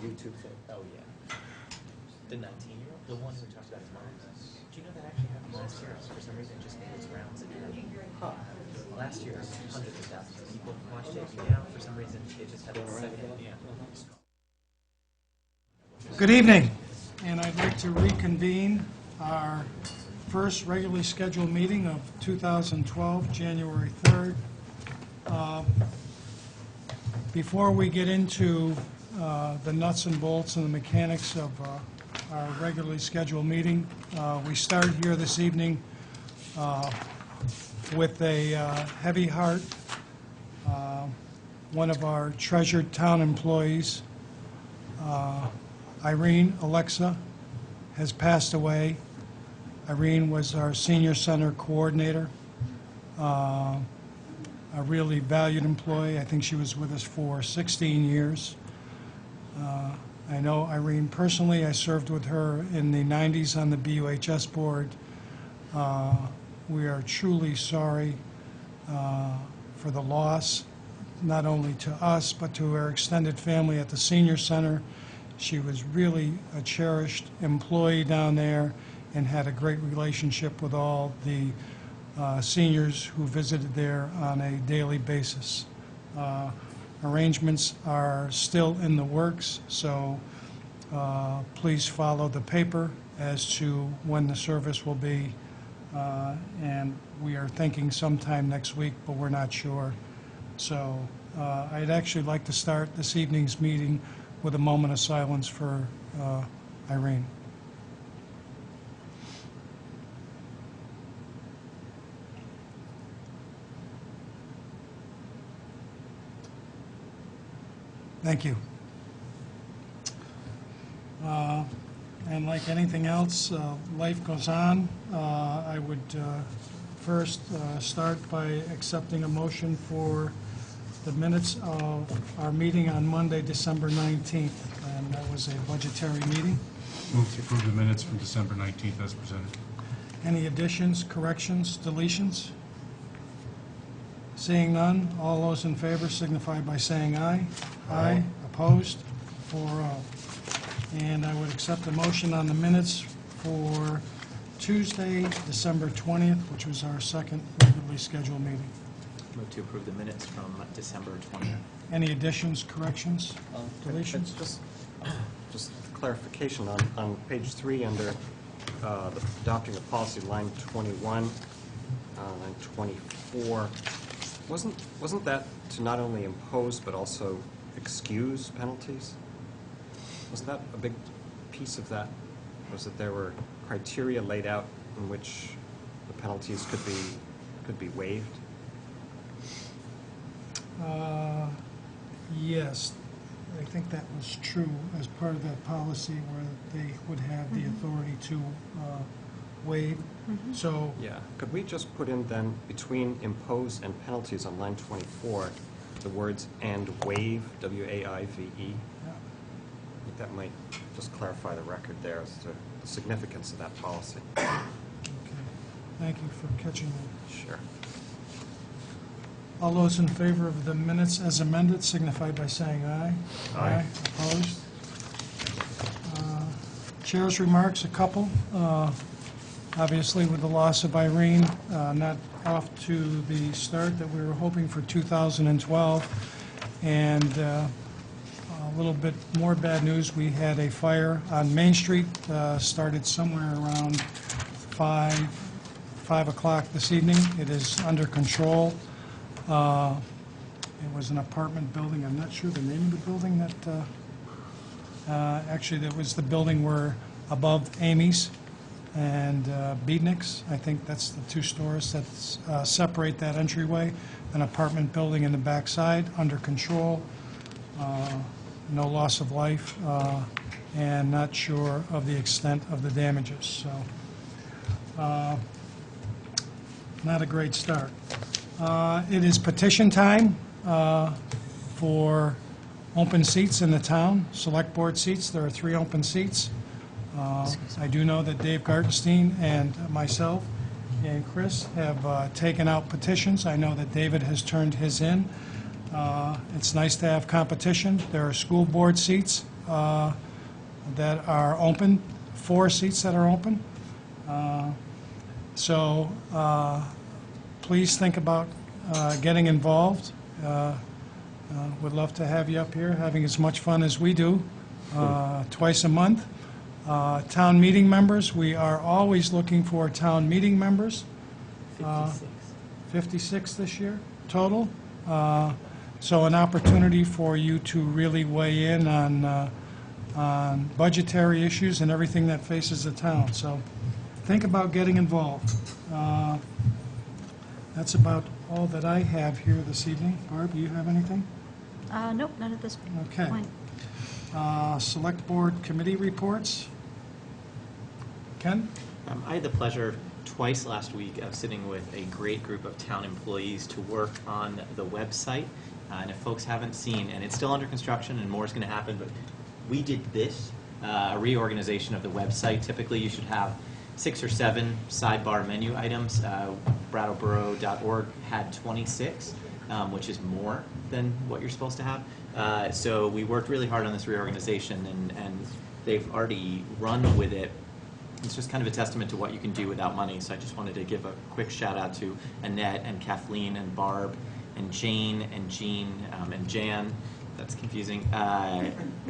YouTube thing. Oh, yeah. The 19-year-old? The one who talked about his mom. Do you know that actually happened last year? For some reason, it just made its rounds in Germany. Huh. Last year, hundreds of thousands of people watched it. Now, for some reason, it just had its second. Yeah. Good evening, and I'd like to reconvene our first regularly scheduled meeting of 2012, January 3rd. Before we get into the nuts and bolts and the mechanics of our regularly scheduled meeting, we start here this evening with a heavy heart. One of our treasured town employees, Irene Alexa, has passed away. Irene was our senior center coordinator, a really valued employee. I think she was with us for 16 years. I know Irene personally. I served with her in the 90s on the BUHS board. We are truly sorry for the loss, not only to us, but to her extended family at the senior center. She was really a cherished employee down there and had a great relationship with all the seniors who visited there on a daily basis. Arrangements are still in the works, so please follow the paper as to when the service will be. And we are thinking sometime next week, but we're not sure. So I'd actually like to start this evening's meeting with a moment of silence for Irene. Thank you. And like anything else, life goes on. I would first start by accepting a motion for the minutes of our meeting on Monday, December 19th, and that was a budgetary meeting. Move to approve the minutes from December 19th as presented. Any additions, corrections, deletions? Seeing none, all those in favor signify by saying aye. Aye. Opposed? 4-0. And I would accept a motion on the minutes for Tuesday, December 20th, which was our second regularly scheduled meeting. Move to approve the minutes from December 20th. Any additions, corrections, deletions? Just clarification on page 3 under the adopting of policy, line 21, line 24. Wasn't that to not only impose but also excuse penalties? Wasn't that a big piece of that? Was that there were criteria laid out in which the penalties could be waived? Yes, I think that was true as part of that policy where they would have the authority to waive. So Yeah. Could we just put in then between impose and penalties on line 24 the words "and waive," W-A-I-V-E? yeah. I think that might just clarify the record there as to the significance of that policy. Okay. Thank you for catching that. Sure. All those in favor of the minutes as amended signify by saying aye. Aye. Opposed? Chair's remarks, a couple. Obviously, with the loss of Irene, not off to the start that we were hoping for 2012. And a little bit more bad news, we had a fire on Main Street, started somewhere around 5 o'clock this evening. It is under control. It was an apartment building. I'm not sure the name of the building that, actually, that was the building where above Amy's and Beatniks. I think that's the two stores that separate that entryway. An apartment building in the backside, under control. No loss of life, and not sure of the extent of the damages. So, not a great start. It is petition time for open seats in the town, select board seats. There are 3 open seats. I do know that Dave Gartenstein and myself and Chris have taken out petitions. I know that David has turned his in. It's nice to have competition. There are school board seats that are open, 4 seats that are open. So please think about getting involved. Would love to have you up here, having as much fun as we do, twice a month. Town meeting members, we are always looking for town meeting members. 56. 56 this year, total. So an opportunity for you to really weigh in on budgetary issues and everything that faces the town. So think about getting involved. That's about all that I have here this evening. Barb, do you have anything? Nope, not at this Okay. point. Select Board Committee reports. Ken? I had the pleasure twice last week of sitting with a great group of town employees to work on the website. And if folks haven't seen, and it's still under construction and more is going to happen, but we did this, a reorganization of the website. Typically, you should have 6 or 7 sidebar menu items. Brattleboro.org had 26, which is more than what you're supposed to have. So we worked really hard on this reorganization, and they've already run with it. It's just kind of a testament to what you can do without money. So I just wanted to give a quick shout out to Annette and Kathleen and Barb and Jane and Jean and Jan. That's confusing.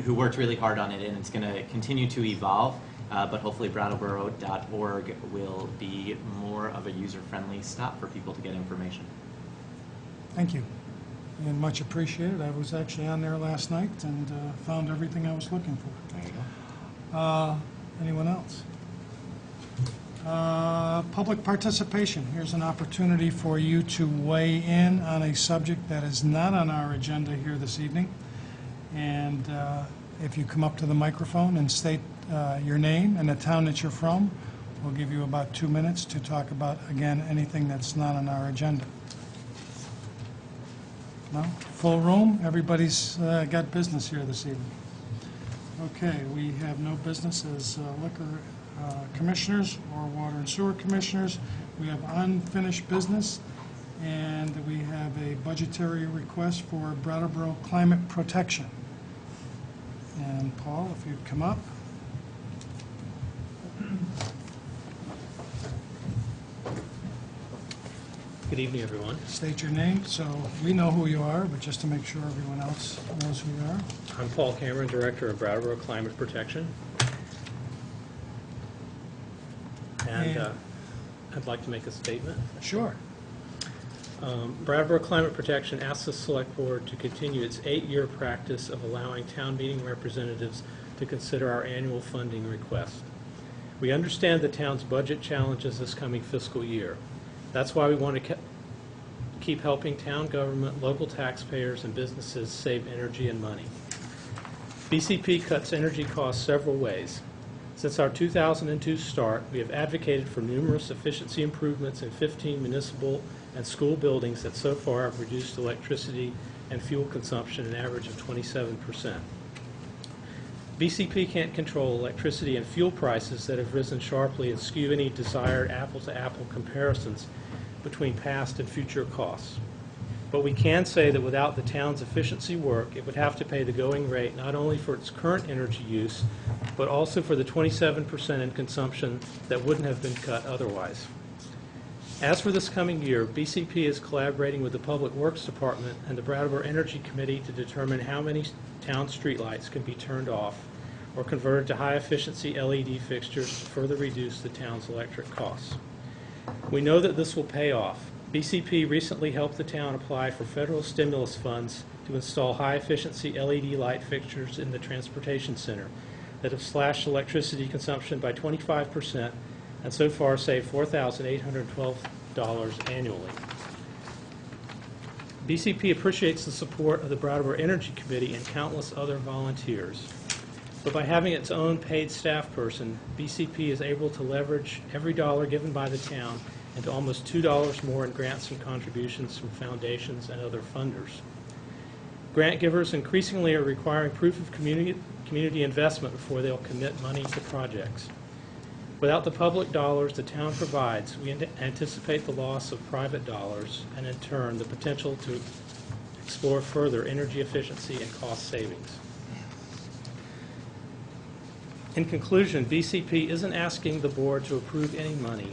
Who worked really hard on it, and it's going to continue to evolve. But hopefully Brattleboro.org will be more of a user-friendly stop for people to get information. Thank you. And much appreciated. I was actually on there last night and found everything I was looking for. There you go. Anyone else? Public participation. Here's an opportunity for you to weigh in on a subject that is not on our agenda here this evening. And if you come up to the microphone and state your name and the town that you're from, we'll give you about 2 minutes to talk about, again, anything that's not on our agenda. No? Full room? Everybody's got business here this evening. Okay, we have no business as liquor commissioners or water and sewer commissioners. We have unfinished business, and we have a budgetary request for Brattleboro climate protection. And Paul, if you'd come up. Good evening, everyone. State your name, so we know who you are, but just to make sure everyone else knows who you are. I'm Paul Cameron, Director of Brattleboro Climate Protection. And I'd like to make a statement. Sure. Brattleboro Climate Protection asks the Select Board to continue its 8-year practice of allowing town meeting representatives to consider our annual funding request. We understand the town's budget challenges this coming fiscal year. That's why we want to keep helping town government, local taxpayers, and businesses save energy and money. BCP cuts energy costs several ways. Since our 2002 start, we have advocated for numerous efficiency improvements in 15 municipal and school buildings that so far have reduced electricity and fuel consumption an average of 27%. BCP can't control electricity and fuel prices that have risen sharply and skew any desired apple-to-apple comparisons between past and future costs. But we can say that without the town's efficiency work, it would have to pay the going rate not only for its current energy use, but also for the 27% in consumption that wouldn't have been cut otherwise. As for this coming year, BCP is collaborating with the Public Works Department and the Brattleboro Energy Committee to determine how many town streetlights can be turned off or converted to high-efficiency LED fixtures to further reduce the town's electric costs. We know that this will pay off. BCP recently helped the town apply for federal stimulus funds to install high-efficiency LED light fixtures in the transportation center that have slashed electricity consumption by 25% and so far saved $4,812 annually. BCP appreciates the support of the Brattleboro Energy Committee and countless other volunteers. But by having its own paid staff person, BCP is able to leverage every dollar given by the town into almost $2 more in grants and contributions from foundations and other funders. Grant givers increasingly are requiring proof of community investment before they'll commit money to projects. Without the public dollars the town provides, we anticipate the loss of private dollars and, in turn, the potential to explore further energy efficiency and cost savings. In conclusion, VCP isn't asking the board to approve any money.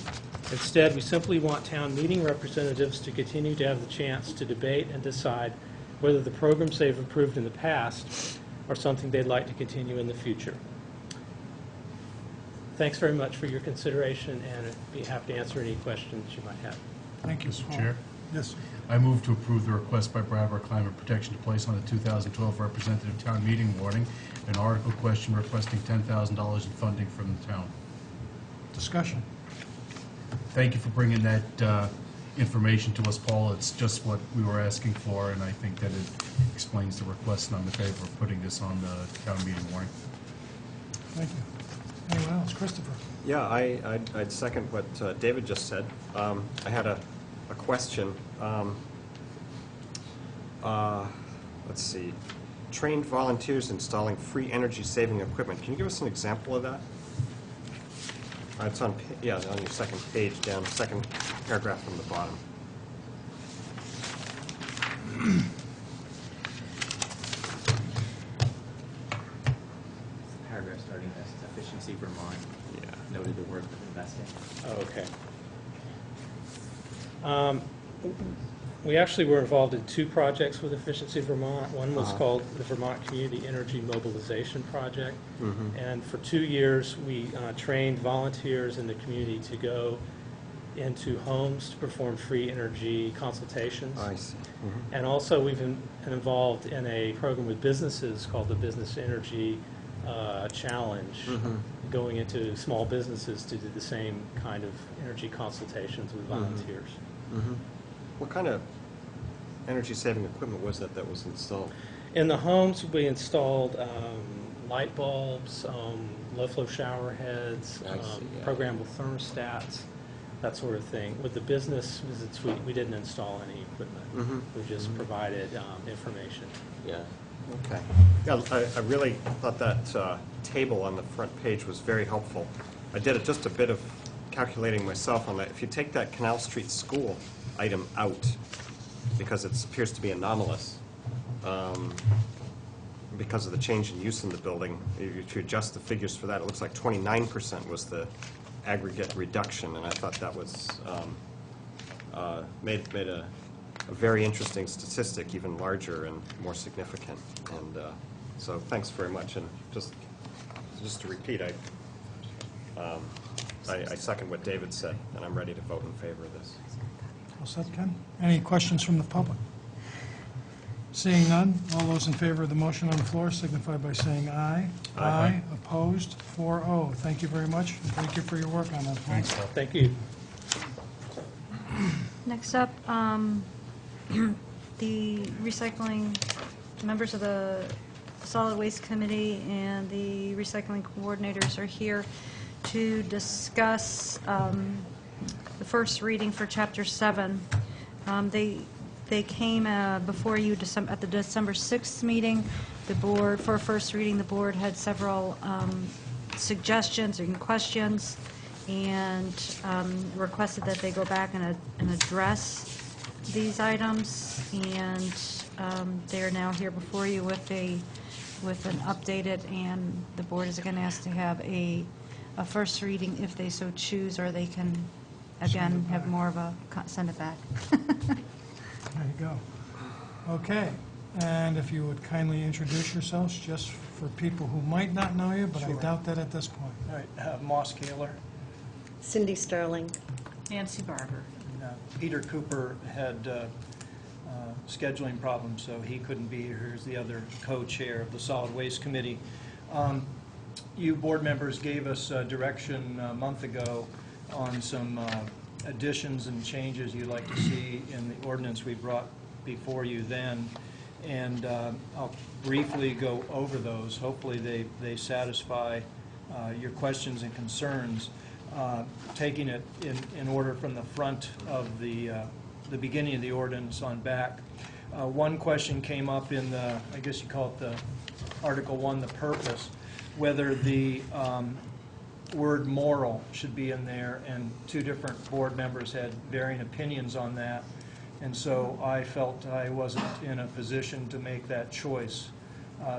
Instead, we simply want town meeting representatives to continue to have the chance to debate and decide whether the programs they've approved in the past are something they'd like to continue in the future. Thanks very much for your consideration, and I'd be happy to answer any questions you might have. Thank you. Mr. Paul. Chair, Yes. I move to approve the request by Brattleboro Climate Protection to place on the 2012 representative town meeting warning an article question requesting $10,000 in funding from the town. Discussion. Thank you for bringing that information to us, Paul. It's just what we were asking for, and I think that it explains the request, and I'm in favor of putting this on the town meeting warning. Thank you. Anyone else? Christopher? Yeah, I'd second what David just said. I had a question. Let's see. Trained volunteers installing free energy-saving equipment. Can you give us an example of that? It's on, yeah, on your second page down, second paragraph from the bottom. Paragraph starting as Efficiency Vermont Yeah. noted the work of investing. Oh, okay. We actually were involved in two projects with Efficiency Vermont. One was called the Vermont Community Energy Mobilization Project. And for 2 years, we trained volunteers in the community to go into homes to perform free energy consultations. I see. And also, we've been involved in a program with businesses called the Business Energy Challenge, going into small businesses to do the same kind of energy consultations with volunteers. What kind of energy-saving equipment was that was installed? In the homes, we installed light bulbs, low-flow shower heads, I see, yeah. programmable thermostats, that sort of thing. With the business visits, we didn't install any equipment. We just provided information. Yeah. Okay. Yeah, I really thought that table on the front page was very helpful. I did just a bit of calculating myself on that. If you take that Canal Street School item out, because it appears to be anomalous, because of the change in use in the building, if you adjust the figures for that, it looks like 29% was the aggregate reduction, and I thought that was made a very interesting statistic even larger and more significant. And so thanks very much. And just to repeat, I second what David said, and I'm ready to vote in favor of this. All set, Ken? Any questions from the public? Seeing none, all those in favor of the motion on the floor signify by saying aye. Aye. Opposed? 4-0. Thank you very much, and thank you for your work on that, Paul. Thanks, Paul. Thank you. Next up, the recycling, members of the Solid Waste Committee and the recycling coordinators are here to discuss the first reading for Chapter 7. They came before you at the December 6th meeting. The board, for a first reading, the board had several suggestions and questions, and requested that they go back and address these items. And they are now here before you with an updated, and the board is again asked to have a first reading if they so choose, or they can again have more of a send it back. There you go. Okay, and if you would kindly introduce yourselves, just for people who might not know you, but I Sure. doubt that at this point. All right, Moss Kaler. Cindy Sterling. Nancy Barber. And, Peter Cooper had scheduling problems, so he couldn't be here. Here's the other co-chair of the Solid Waste Committee. You board members gave us direction a month ago on some additions and changes you'd like to see in the ordinance we brought before you then. And I'll briefly go over those. Hopefully they satisfy your questions and concerns. Taking it in order from the front of the beginning of the ordinance on back. One question came up in the, I guess you call it the Article 1, the purpose, whether the word moral should be in there, and two different board members had varying opinions on that. And so I felt I wasn't in a position to make that choice.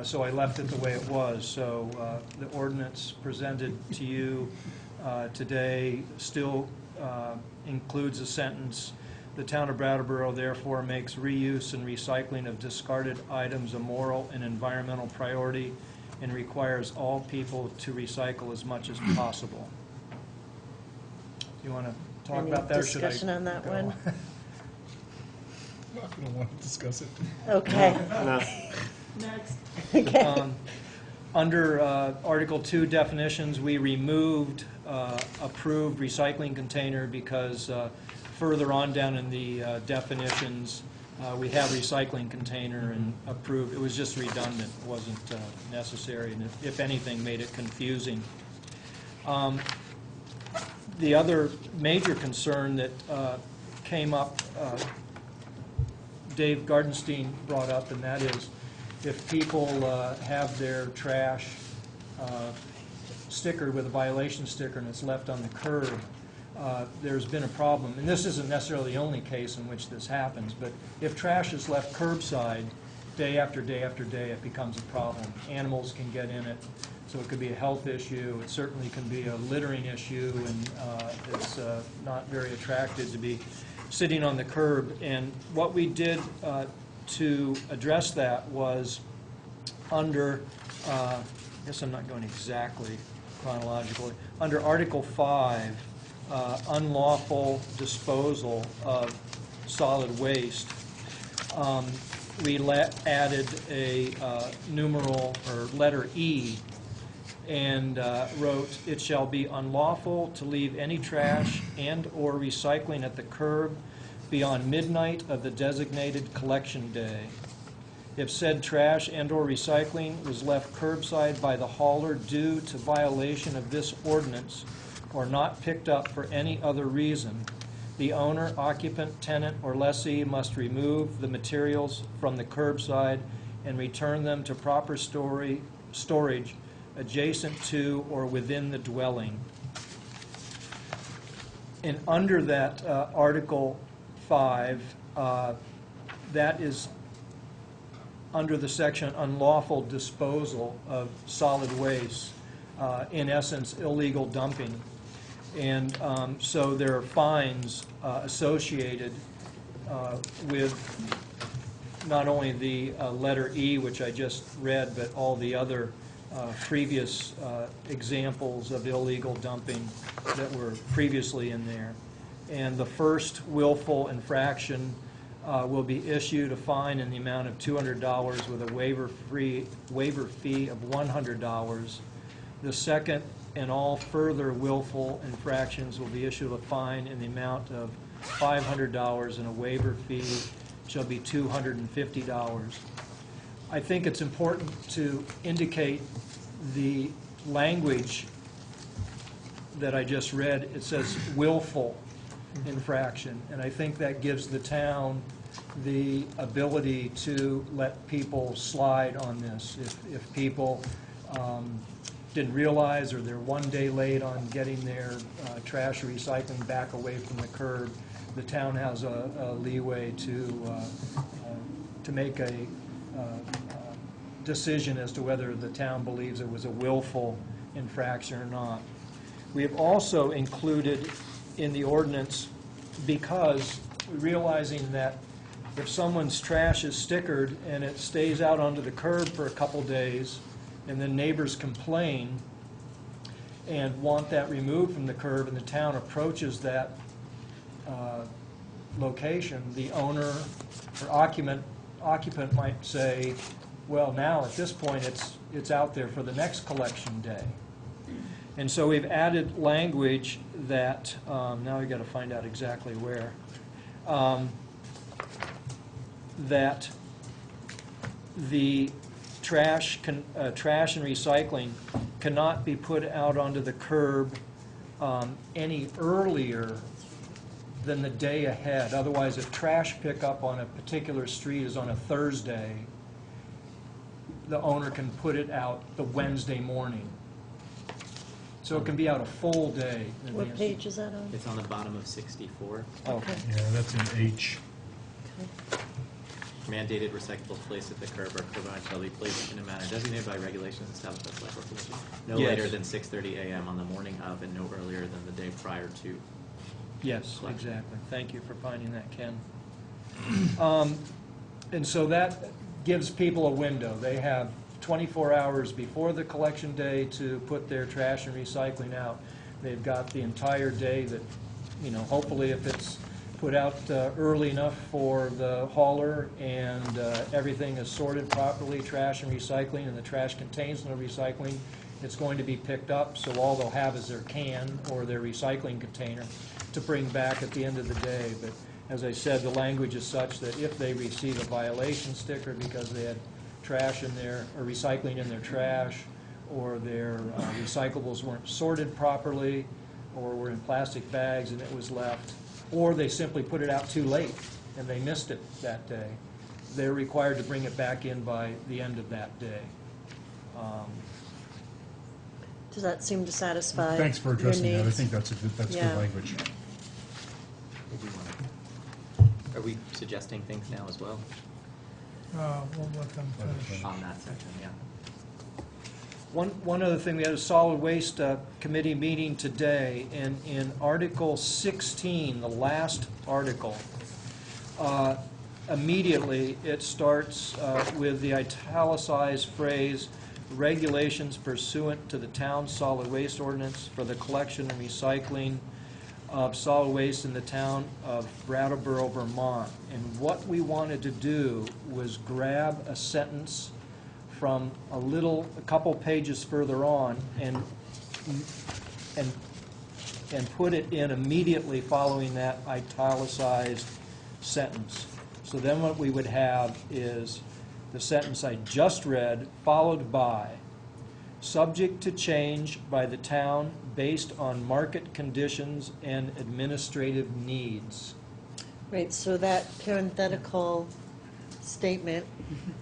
So I left it the way it was. So the ordinance presented to you today still includes a sentence, "The town of Brattleboro therefore makes reuse and recycling of discarded items a moral and environmental priority and requires all people to recycle as much as possible." You want to talk Any about that, or should I discussion on that go? one? I don't want to discuss it. Okay. No. Okay. Under Article 2 definitions, we removed approved recycling container because further on down in the definitions, we have recycling container and approved. It was just redundant. It wasn't necessary, and if anything, made it confusing. The other major concern that came up, Dave Gardenstein brought up, and that is if people have their trash stickered with a violation sticker and it's left on the curb, there's been a problem. And this isn't necessarily the only case in which this happens, but if trash is left curbside day after day after day, it becomes a problem. Animals can get in it, so it could be a health issue. It certainly can be a littering issue, and it's not very attractive to be sitting on the curb. And what we did to address that was under, I guess I'm not going exactly chronologically, under Article 5, unlawful disposal of solid waste, we added a numeral or letter E and wrote, "It shall be unlawful to leave any trash and/or recycling at the curb beyond midnight of the designated collection day. If said trash and/or recycling was left curbside by the hauler due to violation of this ordinance or not picked up for any other reason, the owner, occupant, tenant, or lessee must remove the materials from the curbside and return them to proper storage adjacent to or within the dwelling." And under that Article 5, that is under the section unlawful disposal of solid waste, in essence, illegal dumping. And so there are fines associated with not only the letter E, which I just read, but all the other previous examples of illegal dumping that were previously in there. And the first willful infraction will be issued a fine in the amount of $200 with a waiver fee of $100. The second and all further willful infractions will be issued a fine in the amount of $500 and a waiver fee shall be $250. I think it's important to indicate the language that I just read. It says willful infraction, and I think that gives the town the ability to let people slide on this. If people didn't realize, or they're one day late on getting their trash or recycling back away from the curb, the town has a leeway to make a decision as to whether the town believes it was a willful infraction or not. We have also included in the ordinance, because realizing that if someone's trash is stickered and it stays out onto the curb for a couple days, and then neighbors complain and want that removed from the curb, and the town approaches that location, the owner or occupant might say, well, now at this point it's out there for the next collection day. And so we've added language that, now we've got to find out exactly where, that the trash and recycling cannot be put out onto the curb any earlier than the day ahead. Otherwise, if trash pickup on a particular street is on a Thursday, the owner can put it out the Wednesday morning. So it can be out a full day in What advance. page is that on? It's on the bottom of 64. Okay. Yeah, that's an H. mandated recyclables placed at the curb or curb line shall be placed in a manner designated by regulations established by the Select Board Commission, no Yes. later than 6:30 a.m. on the morning of and no earlier than the day prior to. Yes, Collection. exactly. Thank you for finding that, Ken. And so that gives people a window. They have 24 hours before the collection day to put their trash and recycling out. They've got the entire day that, you know, hopefully if it's put out early enough for the hauler and everything is sorted properly, trash and recycling, and the trash contains no recycling, it's going to be picked up, so all they'll have is their can or their recycling container to bring back at the end of the day. But as I said, the language is such that if they receive a violation sticker because they had trash in their, or recycling in their trash, or their recyclables weren't sorted properly, or were in plastic bags and it was left, or they simply put it out too late and they missed it that day, they're required to bring it back in by the end of that day. Does that seem to satisfy Thanks for your addressing that. I needs? think that's good Yeah. language. Are we suggesting things now as well We'll let them finish. on that section? Yeah. One other thing, we had a solid waste committee meeting today, and in Article 16, the last article, immediately it starts with the italicized phrase, regulations pursuant to the town's solid waste ordinance for the collection and recycling of solid waste in the town of Brattleboro, Vermont. And what we wanted to do was grab a sentence from a couple pages further on and put it in immediately following that italicized sentence. So then what we would have is the sentence I just read, followed by, subject to change by the town based on market conditions and administrative needs. Right, so that parenthetical statement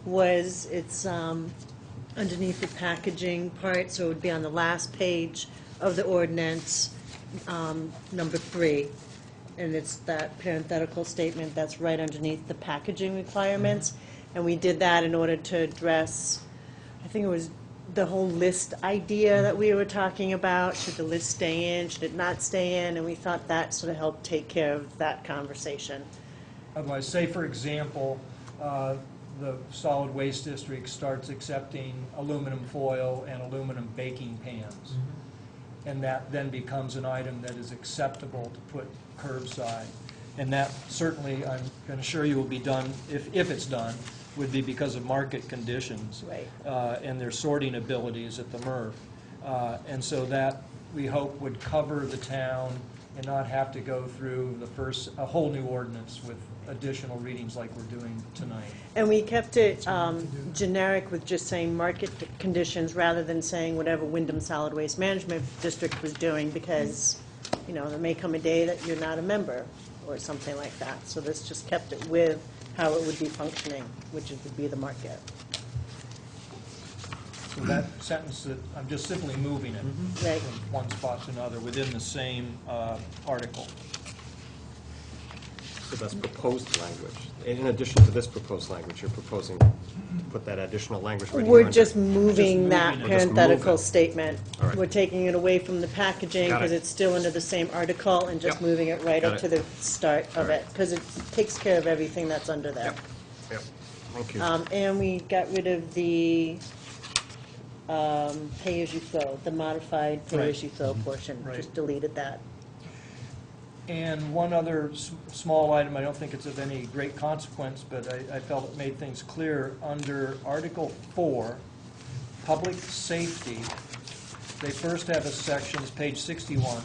was, it's underneath the packaging part, so it would be on the last page of the ordinance, number 3. And it's that parenthetical statement that's right underneath the packaging requirements. And we did that in order to address, I think it was the whole list idea that we were talking about. Should the list stay in? Should it not stay in? And we thought that sort of helped take care of that conversation. Otherwise, say for example, the solid waste district starts accepting aluminum foil and aluminum baking pans. And that then becomes an item that is acceptable to put curbside. And that certainly, I can assure you, will be done, if it's done, would be because of market conditions. Right. And their sorting abilities at the MRF. And so that, we hope, would cover the town and not have to go through a whole new ordinance with additional readings like we're doing tonight. And we kept it generic with just saying market conditions rather than saying whatever Wyndham Solid Waste Management District was doing, because, you know, there may come a day that you're not a member or something like that. So this just kept it with how it would be functioning, which would be the market. So that sentence, that I'm just simply moving it Right. from one spot to another within the same article. So that's proposed language. In addition to this proposed language, you're proposing to put that additional language right here We're under- just moving that moving it. Just parenthetical move it. statement. All right. We're taking it away from the packaging Got because it. it's still under the same article and just Yep. moving it right Got up it. to the start All of right. it, because it takes care of everything that's under there. Yep, yep. Thank you. And we got rid of the pay-as-you-throw, the modified pay-as-you-throw portion. Right. Just deleted that. And one other small item, I don't think it's of any great consequence, but I felt it made things clear. Under Article 4, Public Safety, they first have a section, it's page 61.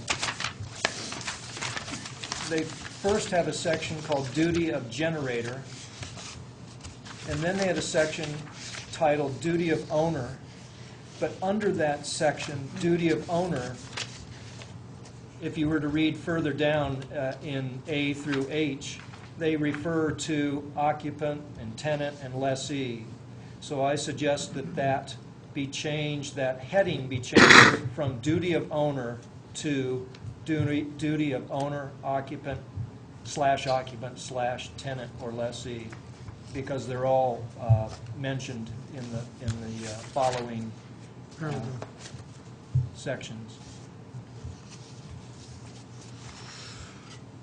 They first have a section called Duty of Generator, and then they had a section titled Duty of Owner. But under that section, Duty of Owner, if you were to read further down in A through H, they refer to occupant and tenant and lessee. So I suggest that be changed, that heading be changed from duty of owner to duty of owner, occupant/tenant or lessee. because they're all mentioned in the following Paragraph. sections.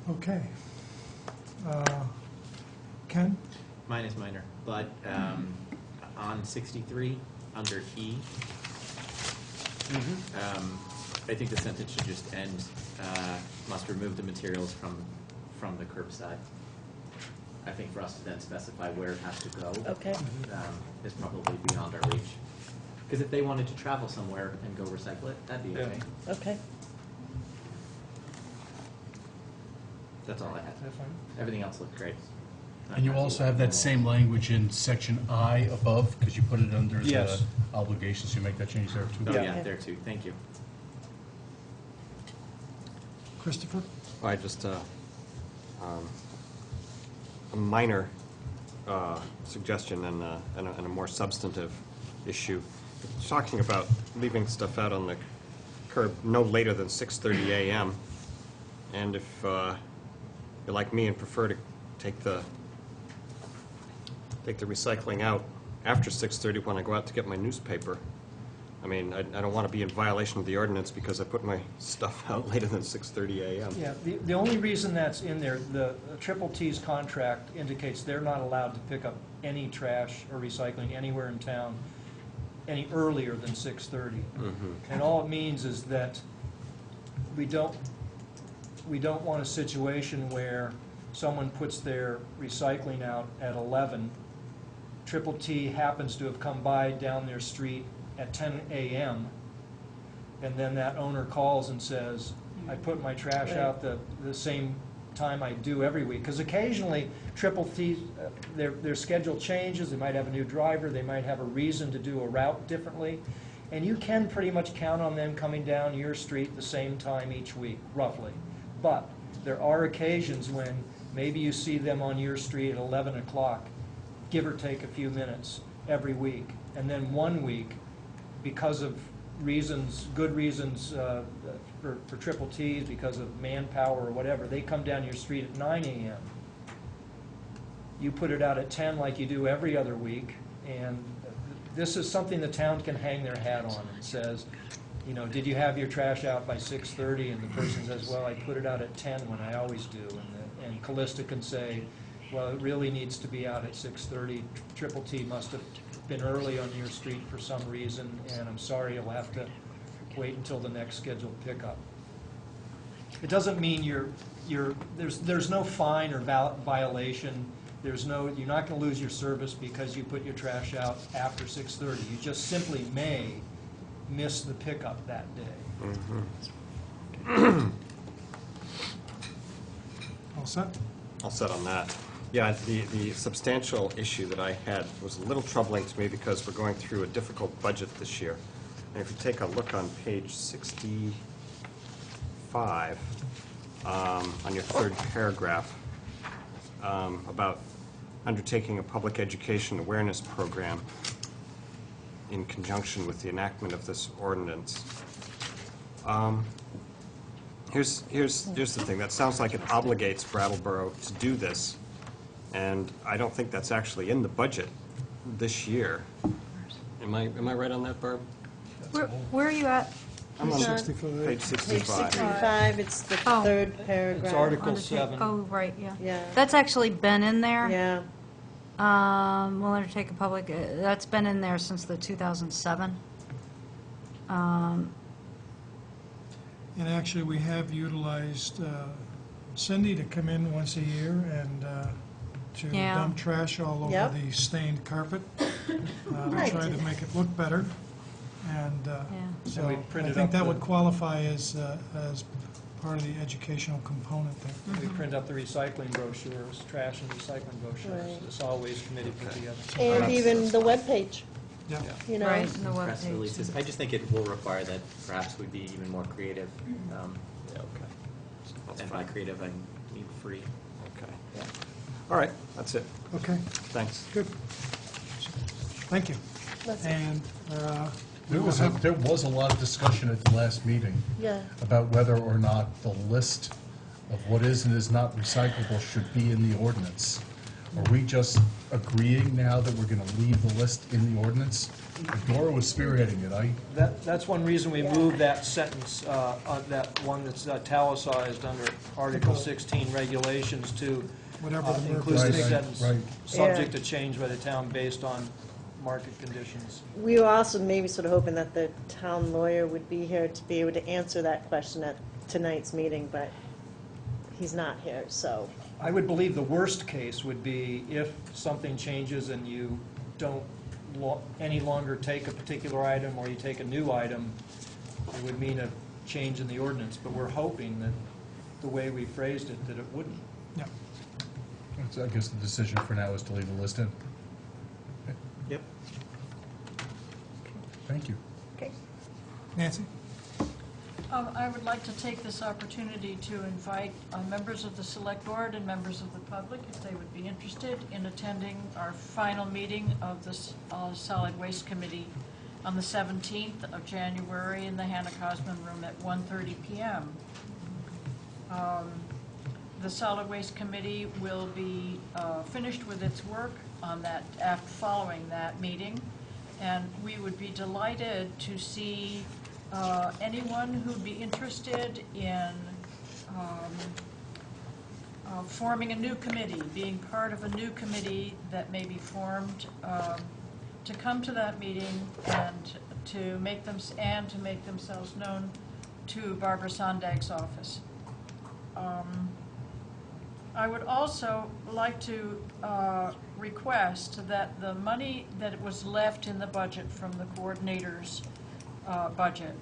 Okay. Ken? Mine is minor, but on 63, under E, I think the sentence should just end, must remove the materials from the curbside. I think for us to then specify where it has to go Okay. is probably beyond our reach. Because if they wanted to travel somewhere and go recycle it, that'd be Yeah. okay. Okay. That's all I had. Is that fine? Everything else looked great. And you also have that same language in section I above, because you put it under the Yes. obligations, you make that change there too. Oh, Yeah. yeah, there too. Thank you. Christopher? I just, a minor suggestion and a more substantive issue. Talking about leaving stuff out on the curb no later than 6:30 a.m. And if you're like me and prefer to take the recycling out after 6:30 when I go out to get my newspaper, I mean, I don't want to be in violation of the ordinance because I put my stuff out later than 6:30 a.m. Yeah, the only reason that's in there, the Triple T's contract indicates they're not allowed to pick up any trash or recycling anywhere in town any earlier than 6:30. And all it means is that we don't want a situation where someone puts their recycling out at 11, Triple T happens to have come by down their street at 10 a.m., and then that owner calls and says, I put my trash out the same time I do every week. Because occasionally, Triple T, their schedule changes, they might have a new driver, they might have a reason to do a route differently, and you can pretty much count on them coming down your street the same time each week, roughly. But there are occasions when maybe you see them on your street at 11 o'clock, give or take a few minutes every week, and then one week, because of reasons, good reasons for Triple T's, because of manpower or whatever, they come down your street at 9 a.m. You put it out at 10 like you do every other week, and this is something the town can hang their hat on and says, you know, did you have your trash out by 6:30? And the person says, well, I put it out at 10 when I always do. And Callista can say, well, it really needs to be out at 6:30. Triple T must have been early on your street for some reason, and I'm sorry, you'll have to wait until the next scheduled pickup. It doesn't mean there's no fine or violation. You're not going to lose your service because you put your trash out after 6:30. You just simply may miss the pickup that day. All set? All set on that. Yeah, the substantial issue that I had was a little troubling to me because we're going through a difficult budget this year. And if you take a look on page 65, on your third paragraph, about undertaking a public education awareness program in conjunction with the enactment of this ordinance. Here's the thing. That sounds like it obligates Brattleboro to do this, and I don't think that's actually in the budget this year. Am I right on that, Barb? Where are you at? I'm on 65. page Page 65. 65, it's the Oh. third paragraph. It's Article Undertake- 7. Oh, right, yeah. Yeah. That's actually been in there. Yeah, We'll undertake a public, that's been in there since the 2007. And actually, we have utilized Cindy to come in once a year and to Yeah. dump trash all over Yep. the stained carpet. Right. Try to make it look better. And so And we I printed think up that the- would qualify as part of the educational component there. We print up the recycling brochures, trash and recycling brochures, Right. the solid waste committee put together. and even the webpage, Yeah. you know. Right, in the Press webpage. releases. I just think it will require that perhaps we be even more creative. Yeah, okay. That's And by fine. creative, I mean free. Okay. All right, that's it. Okay, Thanks. good. Thank you. That's it. And we There will was have, there was a lot of discussion at the last meeting Yeah, about whether or not the list of what is and is not recyclable should be in the ordinance. Are we just agreeing now that we're gonna leave the list in the ordinance? Dora was spearheading it, That's one reason we moved that sentence, on that one that's italicized under Article 16 regulations to Whatever the include the Right, sentence, right. subject to change by the town based on market conditions. We were also maybe sort of hoping that the town lawyer would be here to be able to answer that question at tonight's meeting, but he's not here, so. I would believe the worst case would be if something changes and you don't any longer take a particular item, or you take a new item, it would mean a change in the ordinance, but we're hoping that the way we phrased it, that it wouldn't. Yeah. So I guess the decision for now is to leave the list in. Yep. Thank you. Okay. Nancy? I would like to take this opportunity to invite members of the Select Board and members of the public, if they would be interested, in attending our final meeting of the Solid Waste Committee on the 17th of January in the Hannah Cosman Room at 1:30 p.m. The Solid Waste Committee will be finished with its work on that, following that meeting, and we would be delighted to see anyone who'd be interested in forming a new committee, being part of a new committee that may be formed, to come to that meeting and to make themselves known to Barbara Sondag's office. I would also like to request that the money that was left in the budget from the coordinators' budget,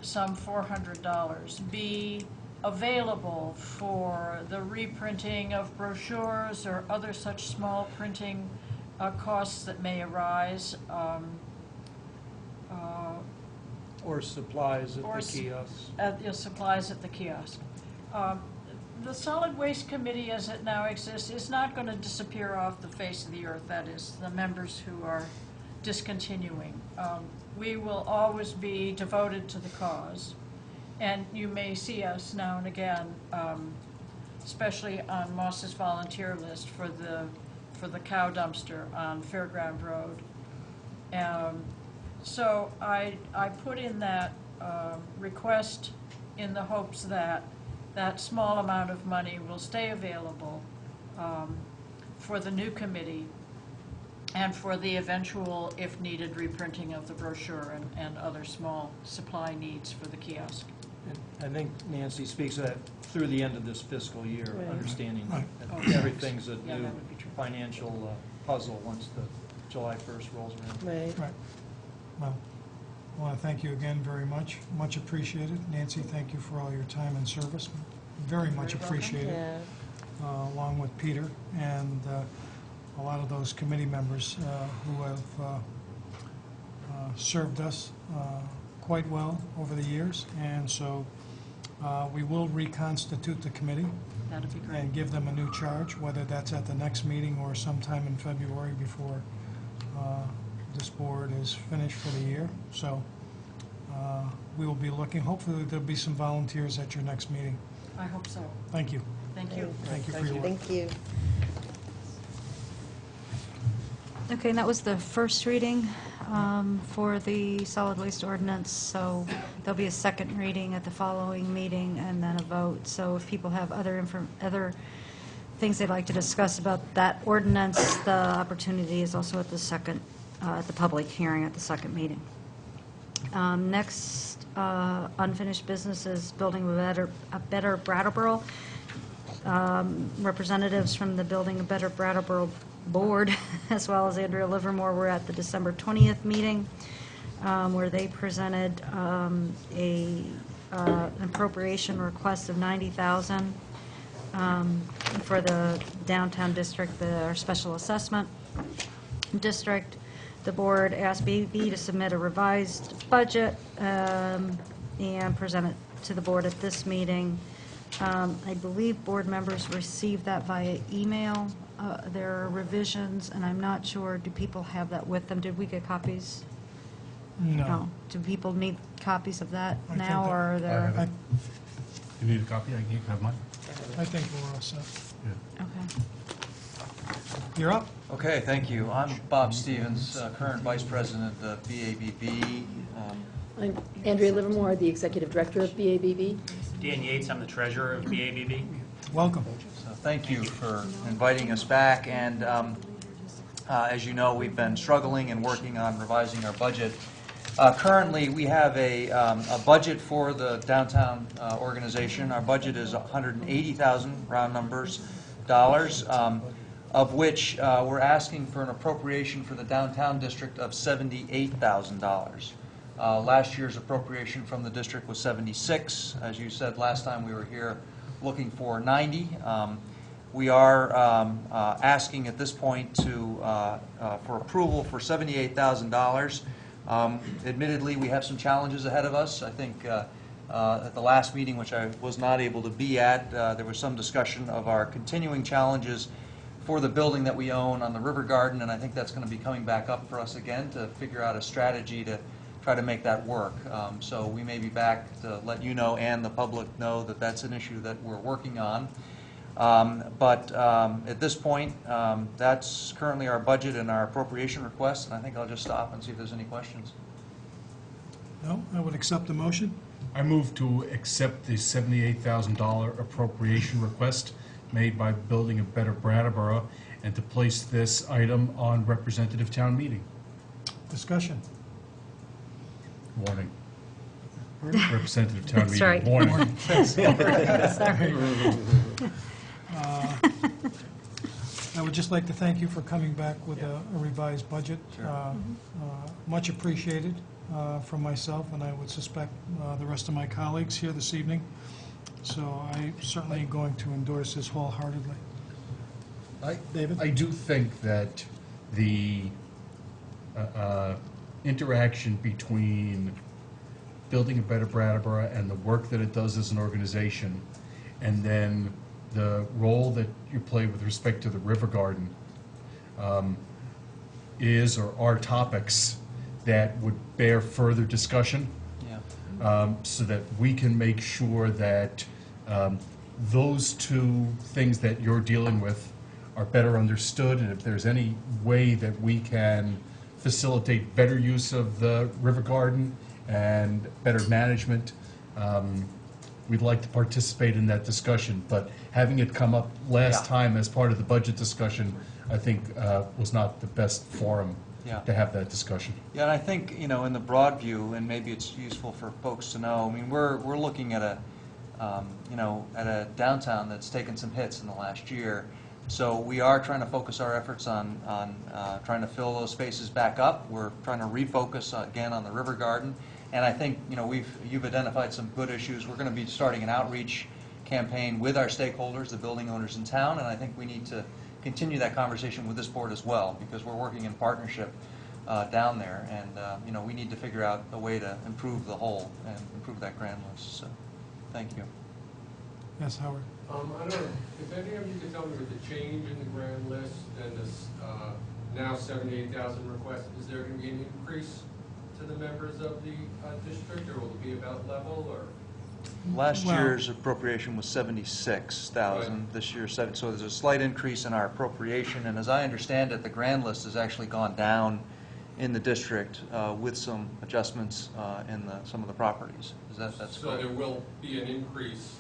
some $400, be available for the reprinting of brochures or other such small printing costs that may arise. Or supplies at Or the kiosks. Supplies at the kiosk. The Solid Waste Committee, as it now exists, is not going to disappear off the face of the earth. That is, the members who are discontinuing. We will always be devoted to the cause, and you may see us now and again, especially on Moss's volunteer list for the cow dumpster on Fairground Road. So I put in that request in the hopes that that small amount of money will stay available for the new committee and for the eventual, if needed, reprinting of the brochure and other small supply needs for the kiosk. And I think Nancy speaks of that through the end of this fiscal year, Right. understanding Right. that everything's a Yeah, new that would be true. financial puzzle once the July 1st rolls around. Right. Right. Well, I want to thank you again very much. Much appreciated. Nancy, thank you for all your time and service. Very much You're welcome. appreciated. Yeah. Along with Peter and a lot of those committee members who have served us quite well over the years. And so we will reconstitute the committee That'd be great. and give them a new charge, whether that's at the next meeting or sometime in February before this board is finished for the year. So we will be looking, hopefully there'll be some volunteers at your next meeting. I hope so. Thank you. Thank you. Thank you for your work. Thank you. Okay, and that was the first reading for the solid waste ordinance, so there'll be a second reading at the following meeting and then a vote. So if people have other things they'd like to discuss about that ordinance, the opportunity is also at the second, at the public hearing at the second meeting. Next, unfinished business is building a better Brattleboro. Representatives from the Building a Better Brattleboro Board, as well as Andrea Livermore, were at the December 20th meeting, where they presented an appropriation request of $90,000 for the downtown district, our special assessment district. The board asked BB to submit a revised budget and present it to the board at this meeting. I believe board members received that via email. There are revisions, and I'm not sure, do people have that with them? Did we get copies? No. Do people need copies of that I now, think that- or are I there? have it. You need a copy? I can have mine. I think we're all set. Yeah. Okay. You're up. Okay, thank you. I'm Bob Stevens, current Vice President of BABB. I'm Andrea Livermore, the Executive Director of BABB. Dan Yates, I'm the Treasurer of BABB. Welcome. So thank you for inviting us back. And as you know, we've been struggling and working on revising our budget. Currently, we have a budget for the downtown organization. Our budget is $180,000, round numbers, of which we're asking for an appropriation for the downtown district of $78,000. Last year's appropriation from the district was $76,000. As you said last time we were here, looking for $90,000. We are asking at this point for approval for $78,000. Admittedly, we have some challenges ahead of us. I think at the last meeting, which I was not able to be at, there was some discussion of our continuing challenges for the building that we own on the River Garden, and I think that's going to be coming back up for us again to figure out a strategy to try to make that work. So we may be back to let you know and the public know that that's an issue that we're working on. But at this point, that's currently our budget and our appropriation request, and I think I'll just stop and see if there's any questions. No, I would accept the motion. I move to accept the $78,000 appropriation request made by Building a Better Brattleboro and to place this item on representative town meeting. Discussion. Warning. Representative town meeting. Sorry. Warning. Sorry. I would just like to thank you for coming back with a revised budget. Sure. Much appreciated from myself, and I would suspect the rest of my colleagues here this evening. So I'm certainly going to endorse this wholeheartedly. David? I do think that the interaction between Building a Better Brattleboro and the work that it does as an organization, and then the role that you play with respect to the River Garden is or are topics that would bear further discussion. Yeah. So that we can make sure that those two things that you're dealing with are better understood, and if there's any way that we can facilitate better use of the River Garden and better management, we'd like to participate in that discussion. But having it come up last Yeah. time as part of the budget discussion, I think was not the best forum Yeah. to have that discussion. Yeah, and I think, you know, in the broad view, and maybe it's useful for folks to know, I mean, we're looking at a, you know, at a downtown that's taken some hits in the last year. So we are trying to focus our efforts on trying to fill those spaces back up. We're trying to refocus again on the River Garden. And I think, you know, you've identified some good issues. We're going to be starting an outreach campaign with our stakeholders, the building owners in town, and I think we need to continue that conversation with this board as well, because we're working in partnership down there, and you know, we need to figure out a way to improve the whole and improve that grand list. So, thank you. Yes, Howard? I don't know, if any of you could tell me with the change in the grand list and this now 78,000 requests, is there going to be an increase to the members of the district, or will it be about level, or? Last Well- year's appropriation was 76,000. Right. This year, so there's a slight increase in our appropriation. And as I understand it, the grand list has actually gone down in the district with some adjustments in some of the properties. That's So correct? there will be an increase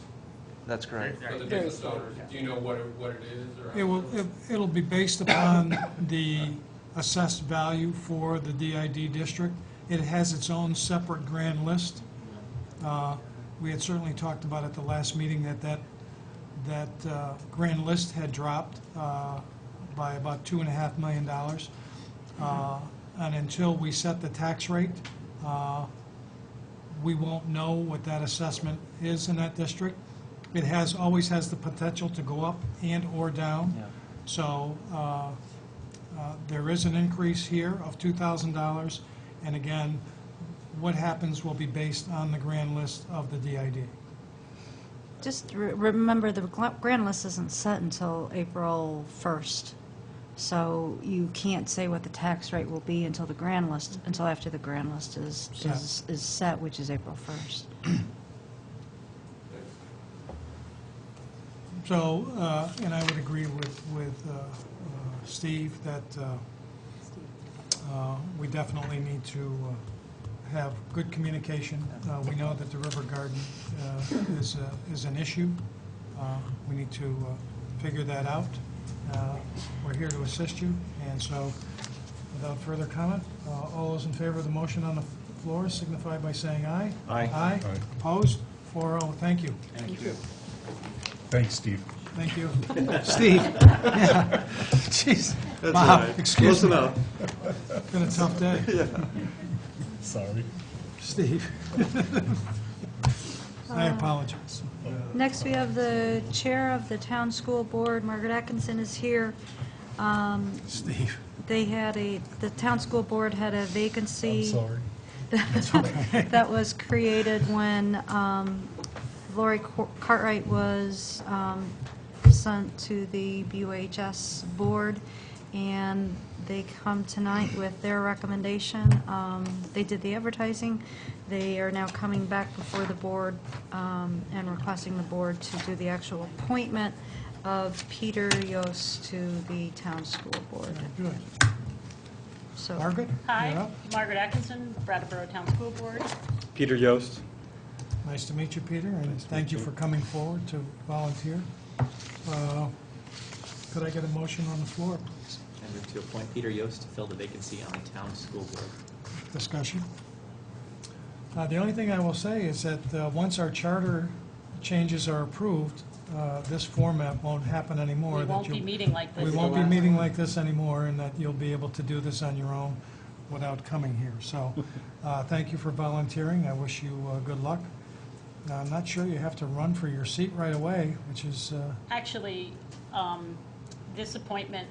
That's correct. for the Very business slight, owners. Do you know what it is? Or It'll be based upon the assessed value for the DID district. It has its own separate grand list. We had certainly talked about at the last meeting that grand list had dropped by about $2.5 million. And until we set the tax rate, we won't know what that assessment is in that district. It always has the potential to go up and or down. Yeah. So there is an increase here of $2,000, and again, what happens will be based on the grand list of the DID. Just remember, the grand list isn't set until April 1st. So you can't say what the tax rate will be until after the grand list is set, which is April 1st. So, and I would agree with Steve, that we definitely need to have good communication. We know that the river garden is an issue. We need to figure that out. We're here to assist you, and so without further comment, all those in favor of the motion on the floor signify by saying aye. Aye. Aye. Aye. Opposed? 4-0. Thank you. Thank you. Thanks, Steve. Thank you. Steve. Yeah. Jeez. That's Wow. all right. Excuse Close me. enough. Been a tough day. Sorry. Steve. I apologize. Next, we have the chair of the town school board, Margaret Atkinson, is here. Steve. The town school board had a vacancy. I'm sorry. That was created when Lori Cartwright was sent to the BUHS board, and they come tonight with their recommendation. They did the advertising. They are now coming back before the board and requesting the board to do the actual appointment of Peter Yost to the town school board. Good. So, Margaret? you're Hi, up. Margaret Atkinson, Brattleboro Town School Board. Peter Yost. Nice to meet you, Peter, and thank you for coming forward to volunteer. Could I get a motion on the floor, please? I move to appoint Peter Yost to fill the vacancy on the town school board. Discussion. The only thing I will say is that once our charter changes are approved, this format won't happen anymore. We that won't be you'll- meeting like this. We won't be meeting like this anymore, and that you'll be able to do this on your own without coming here. So, thank you for volunteering. I wish you good luck. I'm not sure you have to run for your seat right away, which is, Actually, this appointment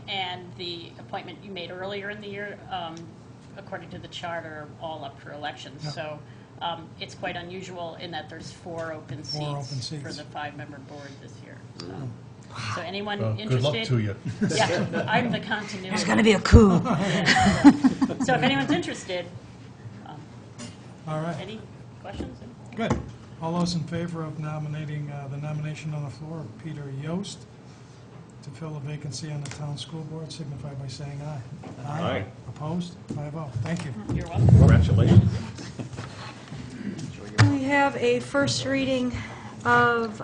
and the appointment you made earlier in the year, according to the charter, are all up for elections. Yeah. So it's quite unusual in that there's 4 open Four open seats for seats. the 5-member board this year. So anyone Well, interested? good luck to you. Yeah, I'm the continuity. there's going to be a coup. So if anyone's interested, all right. any questions? Good. All those in favor of nominating, the nomination on the floor of Peter Yost to fill a vacancy on the town school board, signify by saying aye. Aye. Opposed? 5-0. Thank you. You're welcome. Congratulations. We have a first reading of,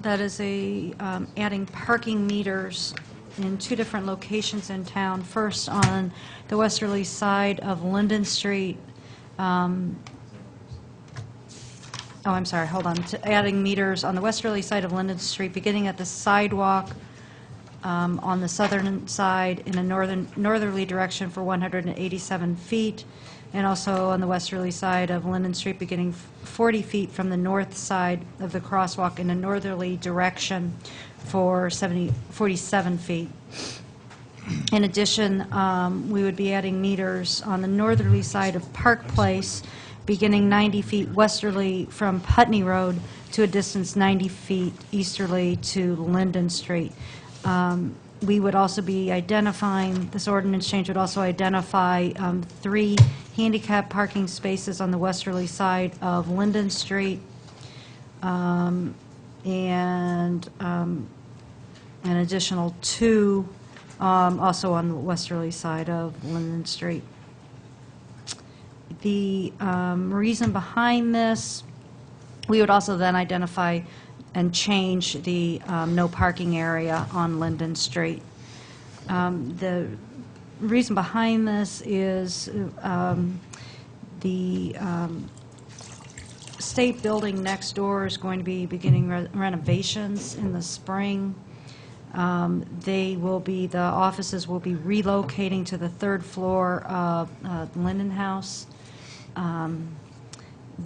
that is adding parking meters in 2 different locations in town. First, on the westerly side of Linden Street. I'm sorry, hold on. Adding meters on the westerly side of Linden Street, beginning at the sidewalk on the southern side in a northerly direction for 187 feet, and also on the westerly side of Linden Street, beginning 40 feet from the north side of the crosswalk in a northerly direction for 47 feet. In addition, we would be adding meters on the northerly side of Park Place, beginning 90 feet westerly from Putney Road to a distance 90 feet easterly to Linden Street. We would also be identifying, this ordinance change would also identify 3 handicap parking spaces on the westerly side of Linden Street, and an additional 2 also on the westerly side of Linden Street. The reason behind this, we would also then identify and change the no parking area on Linden Street. The reason behind this is the state building next door is going to be beginning renovations in the spring. The offices will be relocating to the 3rd floor of Linden House.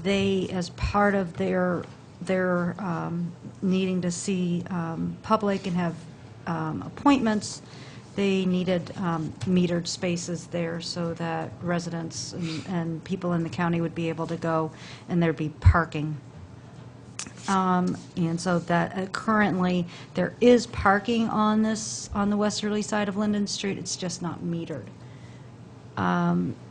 They, as part of their needing to see public and have appointments, they needed metered spaces there so that residents and people in the county would be able to go and there'd be parking. And so that currently there is parking on the westerly side of Linden Street, it's just not metered.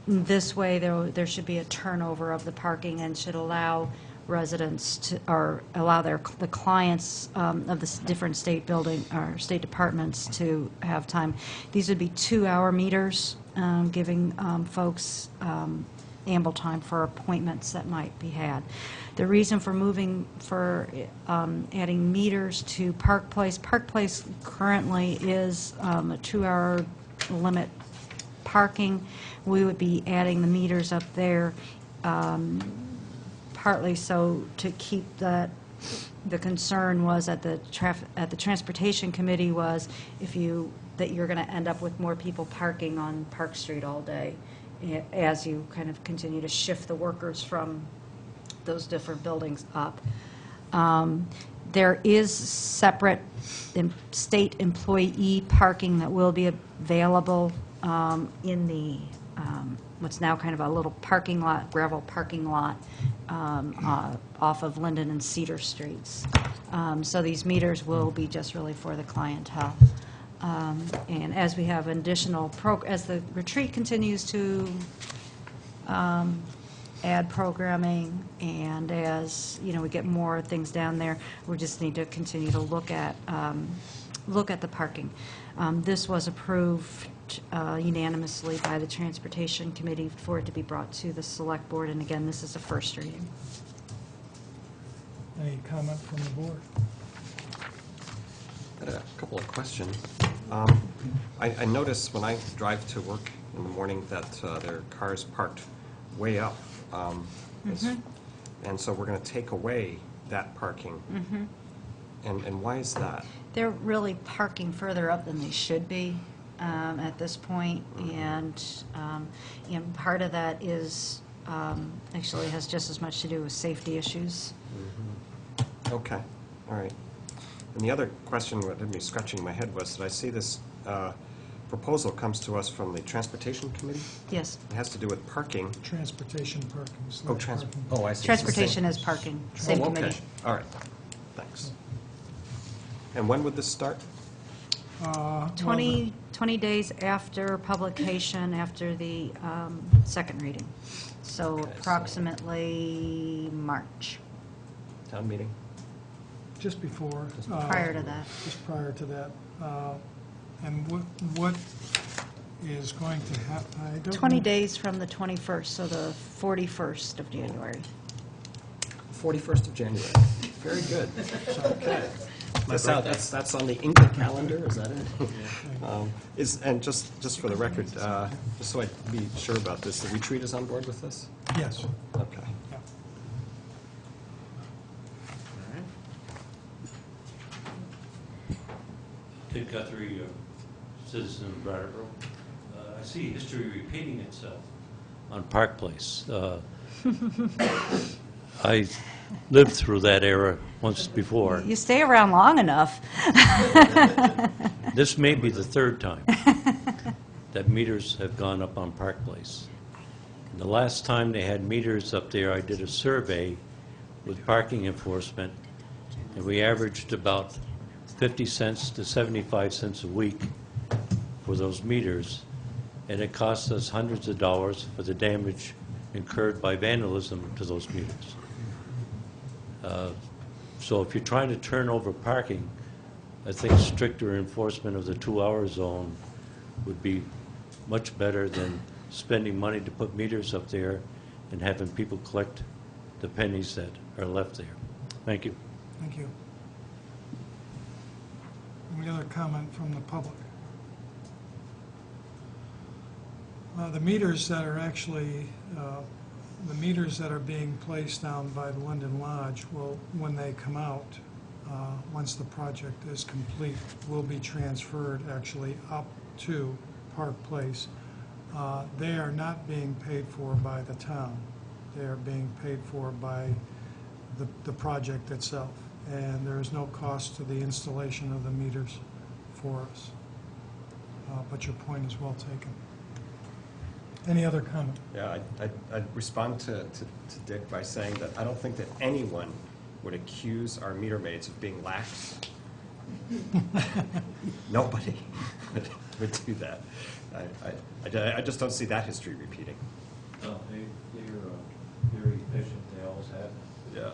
This way, there should be a turnover of the parking and should allow residents to, or allow the clients of the different state building, or state departments to have time. These would be 2-hour meters, giving folks ample time for appointments that might be had. The reason for adding meters to Park Place currently is a 2-hour limit parking. We would be adding the meters up there partly so to keep that. The concern was at the Transportation Committee was that you're going to end up with more people parking on Park Street all day as you kind of continue to shift the workers from those different buildings up. There is separate state employee parking that will be available in the what's now kind of a little parking lot, gravel parking lot off of Linden and Cedar Streets. So these meters will be just really for the clientele. And as we have additional as the retreat continues to add programming, and as we get more things down there, we just need to continue to look at the parking. This was approved unanimously by the Transportation Committee for it to be brought to the Select Board, and again, this is the first reading. Any comment from the board? Got a couple of questions. I notice when I drive to work in the morning that there are cars parked way up. And so we're going to take away that parking. And why is that? They're really parking further up than they should be at this point, and part of that is actually has just as much to do with safety issues. Okay, all right. And the other question that had me scratching my head was that I see this proposal comes to us from the Transportation Committee. Yes. It has to do with parking. Transportation parking. Oh, parking. I see. Transportation is parking, same Oh, okay. committee. All right, thanks. And when would this start? 20 days after publication, after the second reading. So Okay, so- approximately March, Town meeting? Just before. prior to that. Just prior to that. And what is going to happen? I don't 20 know. days from the 21st, so the 41st of January. 41st of January. Very good. Okay. That's on the Inca calendar, is that it? And just for the record, just so I'd be sure about this, the retreat is on board with this? Yes. Okay. Yeah. Ted Guthrie, citizen of Brattleboro. I see history repeating itself on Park Place. I lived through that era once before. You stay around long enough. This may be the third time that meters have gone up on Park Place. And the last time they had meters up there, I did a survey with parking enforcement, and we averaged about 50 cents to 75 cents a week for those meters, and it cost us hundreds of dollars for the damage incurred by vandalism to those meters. So if you're trying to turn over parking, I think stricter enforcement of the 2-hour zone would be much better than spending money to put meters up there and having people collect the pennies that are left there. Thank you. Thank you. Any other comment from the public? The meters that are actually, the meters that are being placed down by the Linden Lodge will, when they come out, once the project is complete, will be transferred actually up to Park Place. They are not being paid for by the town. They are being paid for by the project itself. And there is no cost to the installation of the meters for us. But your point is well taken. Any other comment? Yeah, I'd respond to Dick by saying that I don't think that anyone would accuse our meter maids of being lax. Nobody would do that. I just don't see that history repeating. They're very efficient. They always have. Yeah.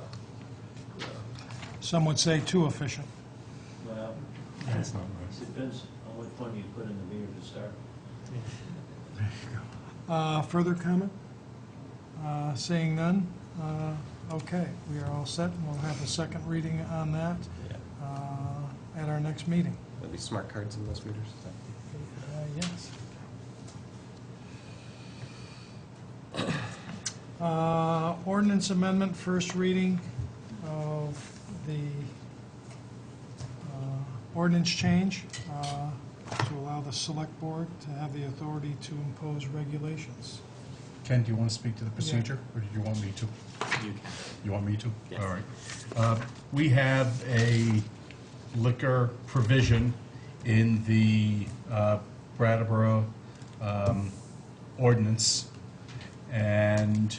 Some would say too efficient. Well, That's not nice. Depends on what fund you put in the meter to start. Further comment? Seeing none? Okay, we are all set, and we'll have a second reading on that at our next meeting. There'll be smart cards in those meters. Yes. Ordinance amendment, first reading of the ordinance change to allow the select board to have the authority to impose regulations. Ken, do you want to speak to the procedure, or do you want me to? You can. You want me to? Yes. All right. We have a liquor provision in the Brattleboro ordinance, and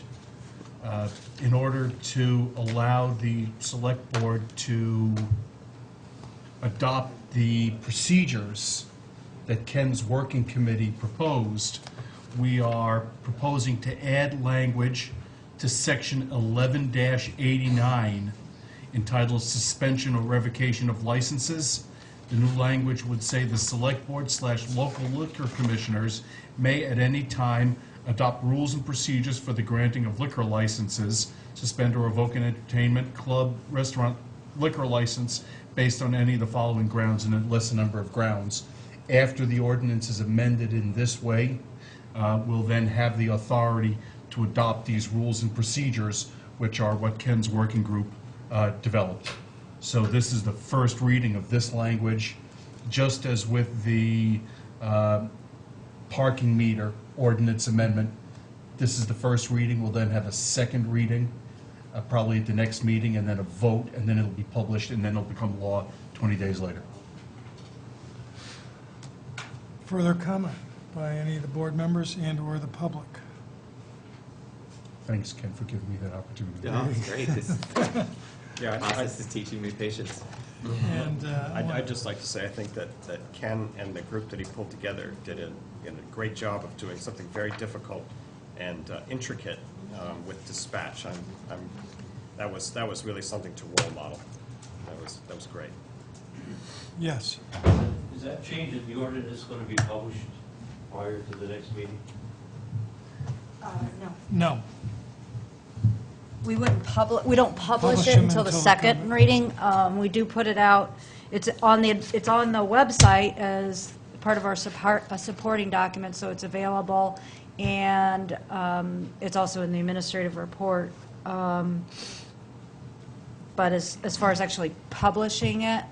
in order to allow the select board to adopt the procedures that Ken's working committee proposed, we are proposing to add language to section 11-89 entitled Suspension or Revocation of Licenses. The new language would say the select board / local liquor commissioners may at any time adopt rules and procedures for the granting of liquor licenses, suspend or revoke an entertainment, club, restaurant liquor license based on any of the following grounds, and it lists a number of grounds. After the ordinance is amended in this way, we'll then have the authority to adopt these rules and procedures, which are what Ken's working group developed. So this is the first reading of this language, just as with the parking meter ordinance amendment. This is the first reading. We'll then have a second reading, probably at the next meeting, and then a vote, and then it'll be published, and then it'll become law 20 days later. Further comment by any of the board members and/or the public? Thanks, Ken, for giving me that opportunity. Yeah, it's great. Yeah, Process is teaching me patience. And I'd just like to say, I think that Ken and the group that he pulled together did a great job of doing something very difficult and intricate with dispatch. That was really something to role model. That was great. yes. Is that change in the ordinance going to be published prior to the next meeting? No. No. We wouldn't we don't publish Publish it them until the until second the- reading. We do put it out, it's on the website as part of our supporting document, so it's available, and it's also in the administrative report. But as far as actually publishing it,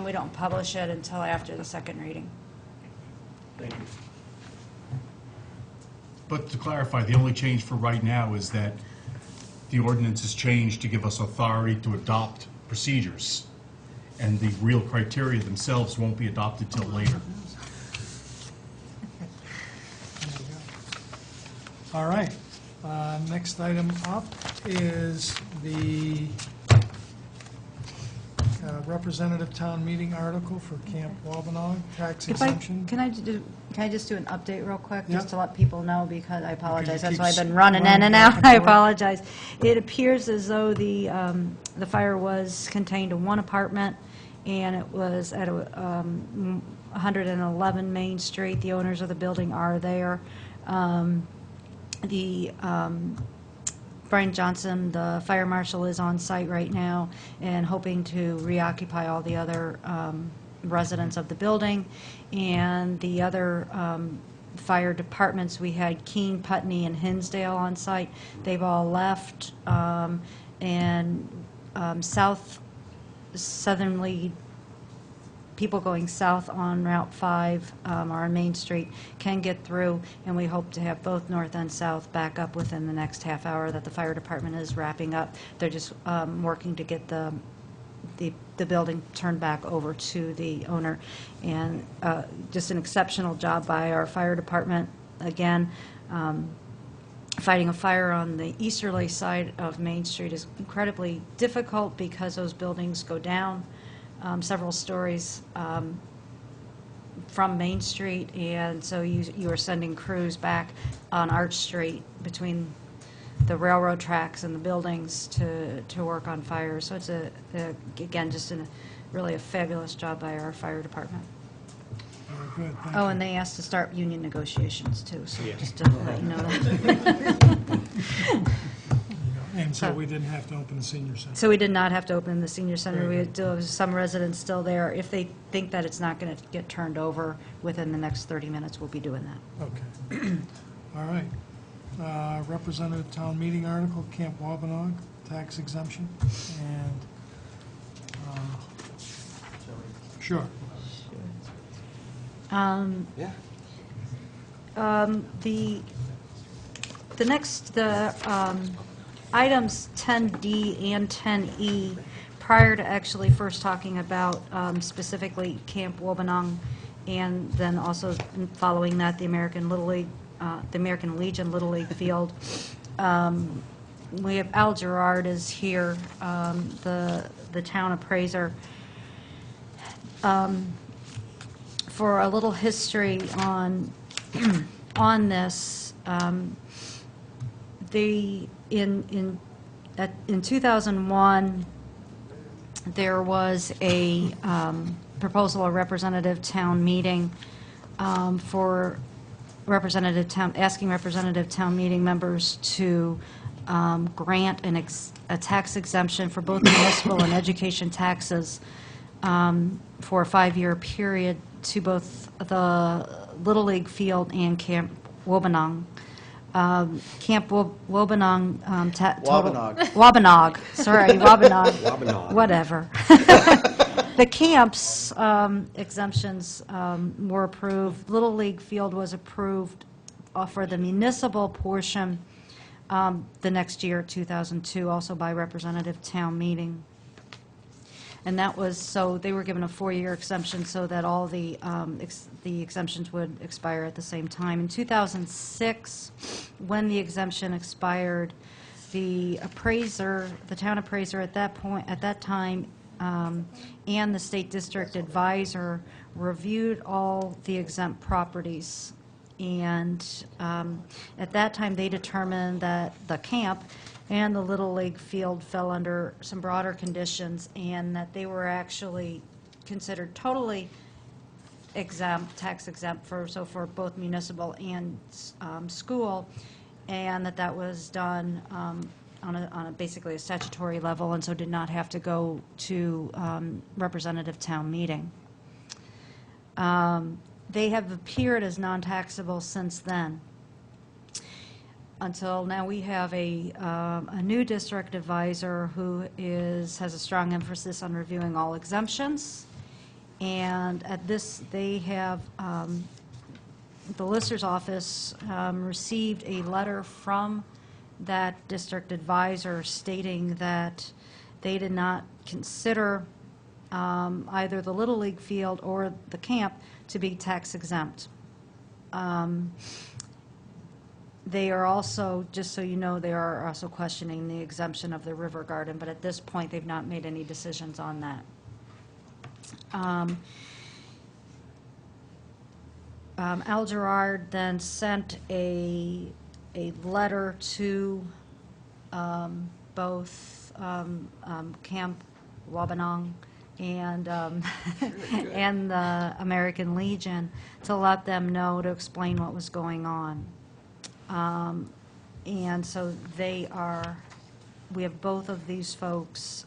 we don't publish it until after the second reading. Thank you. But to clarify, the only change for right now is that the ordinance is changed to give us authority to adopt procedures, and the real criteria themselves won't be adopted till later. All right. Next item up is the representative town meeting article for Camp Wabanog, tax exemption. Can I just do an update real quick, Yeah. just to let people know, because I apologize, that's keep why I've been running running in and back out, and I forth. apologize. It appears as though the fire was contained to one apartment, and it was at 111 Main Street. The owners of the building are there. Brian Johnson, the fire marshal, is on site right now and hoping to reoccupy all the other residents of the building. And the other fire departments, we had Keene, Putney, and Hinsdale on site. They've all left. And southerly people going south on Route 5 or on Main Street can get through, and we hope to have both north and south back up within the next half hour that the fire department is wrapping up. They're just working to get the building turned back over to the owner. And just an exceptional job by our fire department. Again, fighting a fire on the easterly side of Main Street is incredibly difficult because those buildings go down several stories from Main Street, and so you are sending crews back on Arch Street between the railroad tracks and the buildings to work on fires. So it's again, just really a fabulous job by our fire department. Very good, thank Oh, you. and they asked to start union negotiations too, so Yeah. just to let you know that. And so we didn't have to open the senior center. So we did not have to open the senior center. Very We good. still have some residents still there. If they think that it's not going to get turned over within the next 30 minutes, we'll be doing that. Okay. All right. Representative town meeting article, Camp Wabanog, tax exemption, and, sure. Yeah. The items 10D and 10E, prior to actually first talking about specifically Camp Wabanong, and then also following that, the American Legion Little League Field. We have Al Gerard is here, the town appraiser. For a little history on on this, in 2001, there was a proposal, a representative town meeting for asking representative town meeting members to grant a tax exemption for both municipal and education taxes for a 5-year period to both the Little League Field and Camp Wabanong. Camp Wabanong. Wabanog, sorry, Wabanog. Wabanog. Whatever. The camps exemptions were approved. Little League Field was approved for the municipal portion the next year, 2002, also by representative town meeting. And that was, so they were given a 4-year exemption so that all the exemptions would expire at the same time. In 2006, when the exemption expired, the appraiser, the town appraiser at that time, and the state district advisor reviewed all the exempt properties. And at that time, they determined that the camp and the Little League Field fell under some broader conditions, and that they were actually considered totally exempt, tax exempt for both municipal and school, and that was done on a basically a statutory level, and so did not have to go to representative town meeting. They have appeared as non-taxable since then. Until now, we have a new district advisor who has a strong emphasis on reviewing all exemptions. And at this, they have, the Lister's office received a letter from that district advisor stating that they did not consider either the Little League Field or the camp to be tax exempt. They are also, just so you know, they are also questioning the exemption of the River Garden, but at this point, they've not made any decisions on that. Al Gerard then sent a letter to both Camp Wabanong and and the American Legion to let them know, to explain what was going on. And so we have both of these folks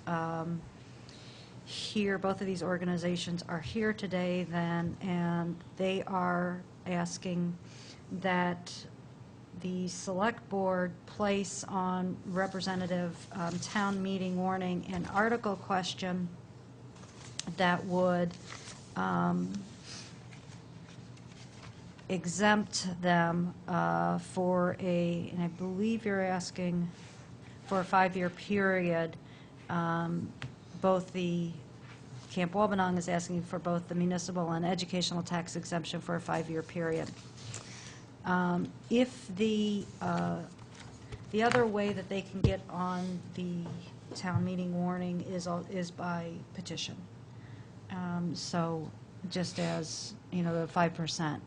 here, both of these organizations are here today then, and they are asking that the select board place on representative town meeting warning an article question that would exempt them for and I believe you're asking for a 5-year period. Both the Camp Wabanong is asking for both the municipal and educational tax exemption for a 5-year period. If the other way that they can get on the town meeting warning is by petition. So just as, you know, the 5%.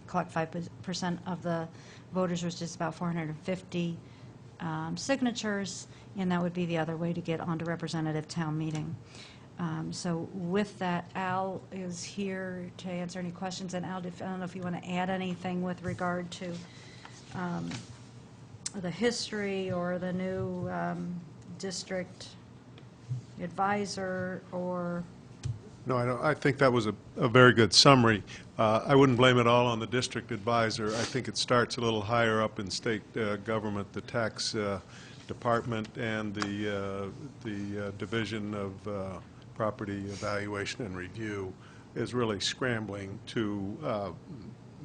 Collect 5% of the voters, which is about 450 signatures, and that would be the other way to get onto representative town meeting. So with that, Al is here to answer any questions. And Al, I don't know if you want to add anything with regard to the history or the new district advisor or... No, I don't. I think that was a very good summary. I wouldn't blame it all on the district advisor. I think it starts a little higher up in state government, the tax department and the division of property evaluation and review is really scrambling to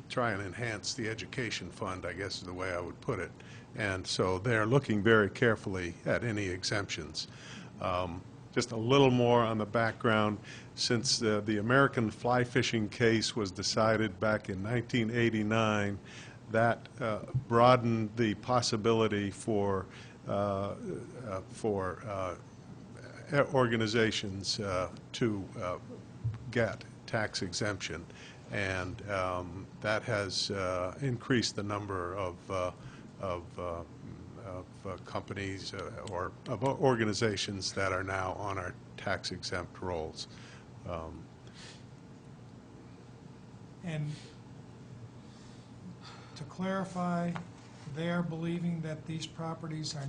try and enhance the education fund, I guess is the way I would put it. And so they're looking very carefully at any exemptions. Just a little more on the background. Since the American fly fishing case was decided back in 1989, that broadened the possibility for organizations to get tax exemption, and that has increased the number of companies or of organizations that are now on our tax exempt rolls. And to clarify, they are believing that these properties are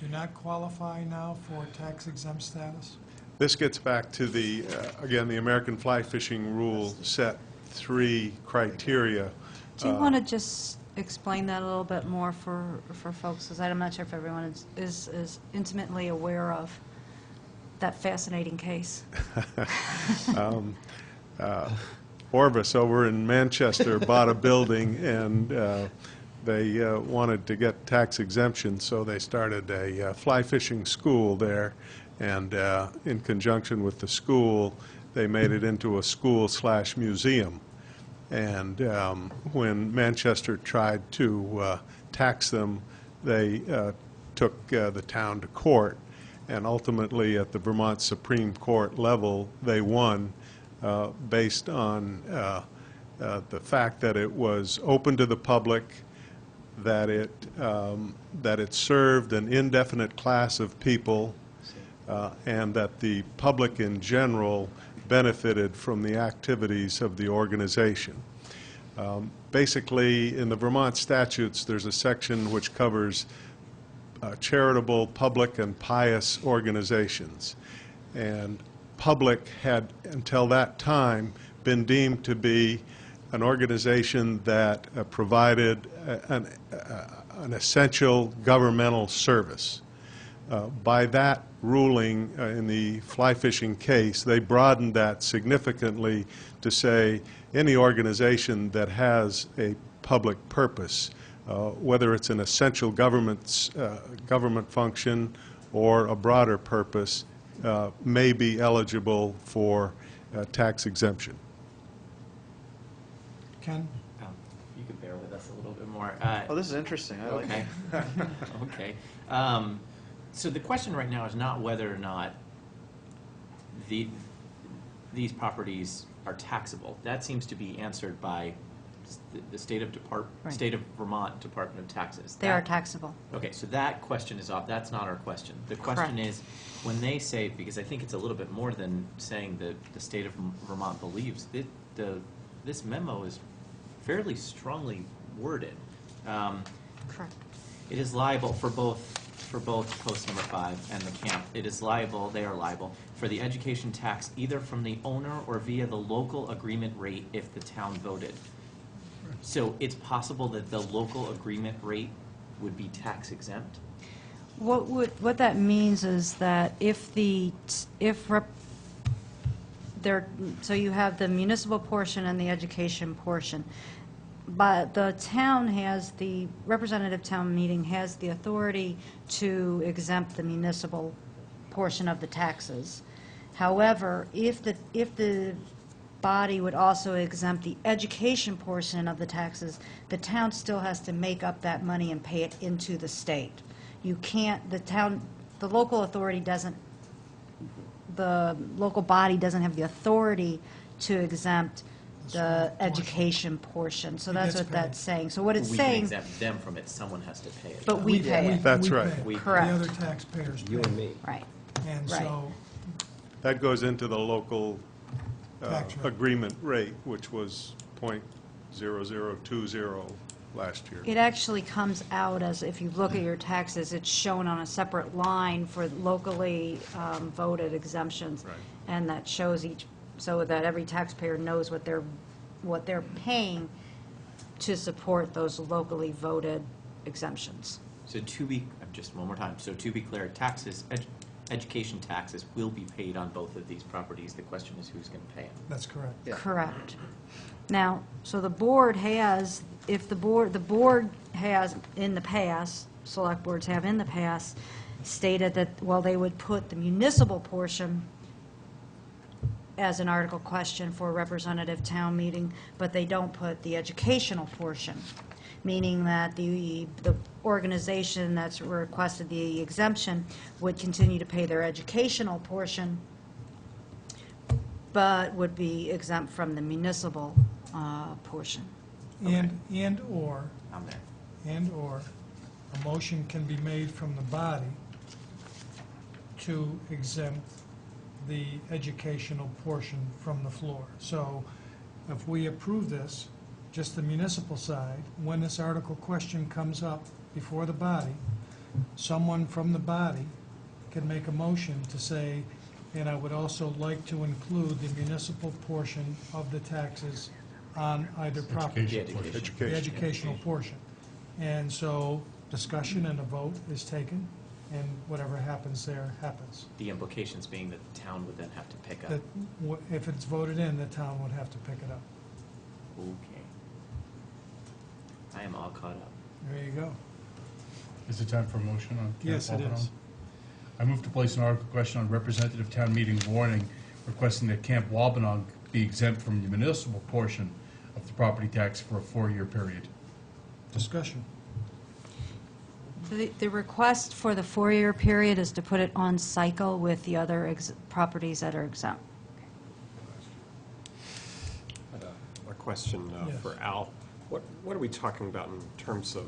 do not qualify now for tax exempt status? This gets back to the, again, the American fly fishing rule set 3 criteria. Do you want to just explain that a little bit more for folks? Because I'm not sure if everyone is intimately aware of that fascinating case. Orvis over in Manchester bought a building, and they wanted to get tax exemption, so they started a fly fishing school there, and in conjunction with the school, they made it into a school/museum. And when Manchester tried to tax them, they took the town to court, and ultimately at the Vermont Supreme Court level, they won based on the fact that it was open to the public, that it served an indefinite class of people, and that the public in general benefited from the activities of the organization. Basically, in the Vermont statutes, there's a section which covers charitable, public, and pious organizations. And public had, until that time, been deemed to be an organization that provided an essential governmental service. By that ruling in the fly fishing case, they broadened that significantly to say any organization that has a public purpose, whether it's an essential government function or a broader purpose, may be eligible for tax exemption. Ken? You could bear with us a little bit more. Oh, this is interesting. I like Okay. Okay. So the question right now is not whether or not these properties are taxable. That seems to be answered by the State of Vermont Department of Taxes. They are taxable. Okay, so that question is off. That's not our question. The question is, when they say, because I think it's a little bit more than saying that the State of Vermont believes, this memo is fairly strongly worded. Correct. It is liable for both post number 5 and the camp. It is liable, they are liable, for the education tax either from the owner or via the local agreement rate if the town voted. So it's possible that the local agreement rate would be tax exempt? What that means is that so you have the municipal portion and the education portion. But the town the representative town meeting has the authority to exempt the municipal portion of the taxes. However, if the body would also exempt the education portion of the taxes, the town still has to make up that money and pay it into the state. You can't, the local authority doesn't, the local body doesn't have the authority to exempt the education portion. So He that's gets what that's paid. saying. So what it's We can saying, exempt them from it, someone has to pay it. but we pay it. That's We right. pay. We- Correct. The other taxpayers pay. You and me. Right. And Right. so, That goes into the local Tax rate. agreement rate, which was .0020 last year. It actually comes out as, if you look at your taxes, it's shown on a separate line for locally voted exemptions. Right. And that shows each, so that every taxpayer knows what they're paying to support those locally voted exemptions. So just one more time, so to be clear, education taxes will be paid on both of these properties. The question is who's going to pay them. that's correct. Correct. Now, so the board has, if the board has in the past, select boards have in the past, stated that, well, they would put the municipal portion as an article question for a representative town meeting, but they don't put the educational portion, meaning that the organization that's requested the exemption would continue to pay their educational portion, but would be exempt from the municipal portion. And/or I'm there. and/or a motion can be made from the body to exempt the educational portion from the floor. So if we approve this, just the municipal side, when this article question comes up before the body, someone from the body can make a motion to say, and I would also like to include the municipal portion of the taxes on either property. Education. The educational portion. And so discussion and a vote is taken, and whatever happens there happens. The implications being that the town would then have to pick up. That if it's voted in, the town would have to pick it up. Okay. I am all caught up. There you go. Is it time for a motion on Camp Yes, it Wampanoag? is. I move to place an article question on representative town meeting warning requesting that Camp Wampanoag be exempt from the municipal portion of the property tax for a 4-year period. Discussion. The request for the 4-year period is to put it on cycle with the other properties that are exempt. A question Yes. for Al. What are we talking about in terms of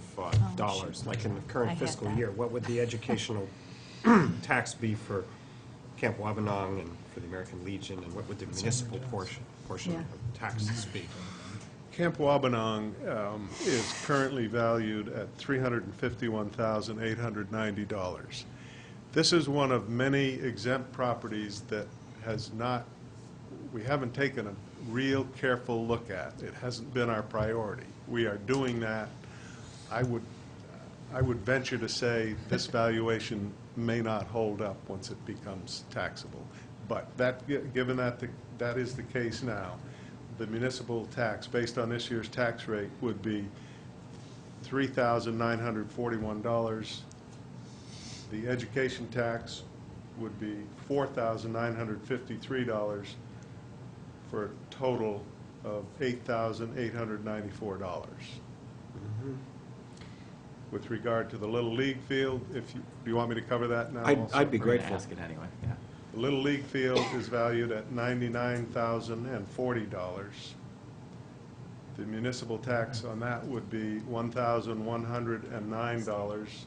dollars? shoot. Like in the I current had fiscal that. year, what would the educational tax be for Camp Wabanong and for the American Legion, and what would the municipal portion Yeah. of taxes be? Camp Wabanong is currently valued at $351,890. This is one of many exempt properties that we haven't taken a real careful look at. It hasn't been our priority. We are doing that. I would venture to say this valuation may not hold up once it becomes taxable. But given that that is the case now, the municipal tax, based on this year's tax rate, would be $3,941. The education tax would be $4,953 for a total of $8,894. With regard to the Little League field, do you want me to cover that now? also? I'd be We're gonna grateful. ask it anyway, yeah. The Little League field is valued at $99,040. The municipal tax on that would be $1,109.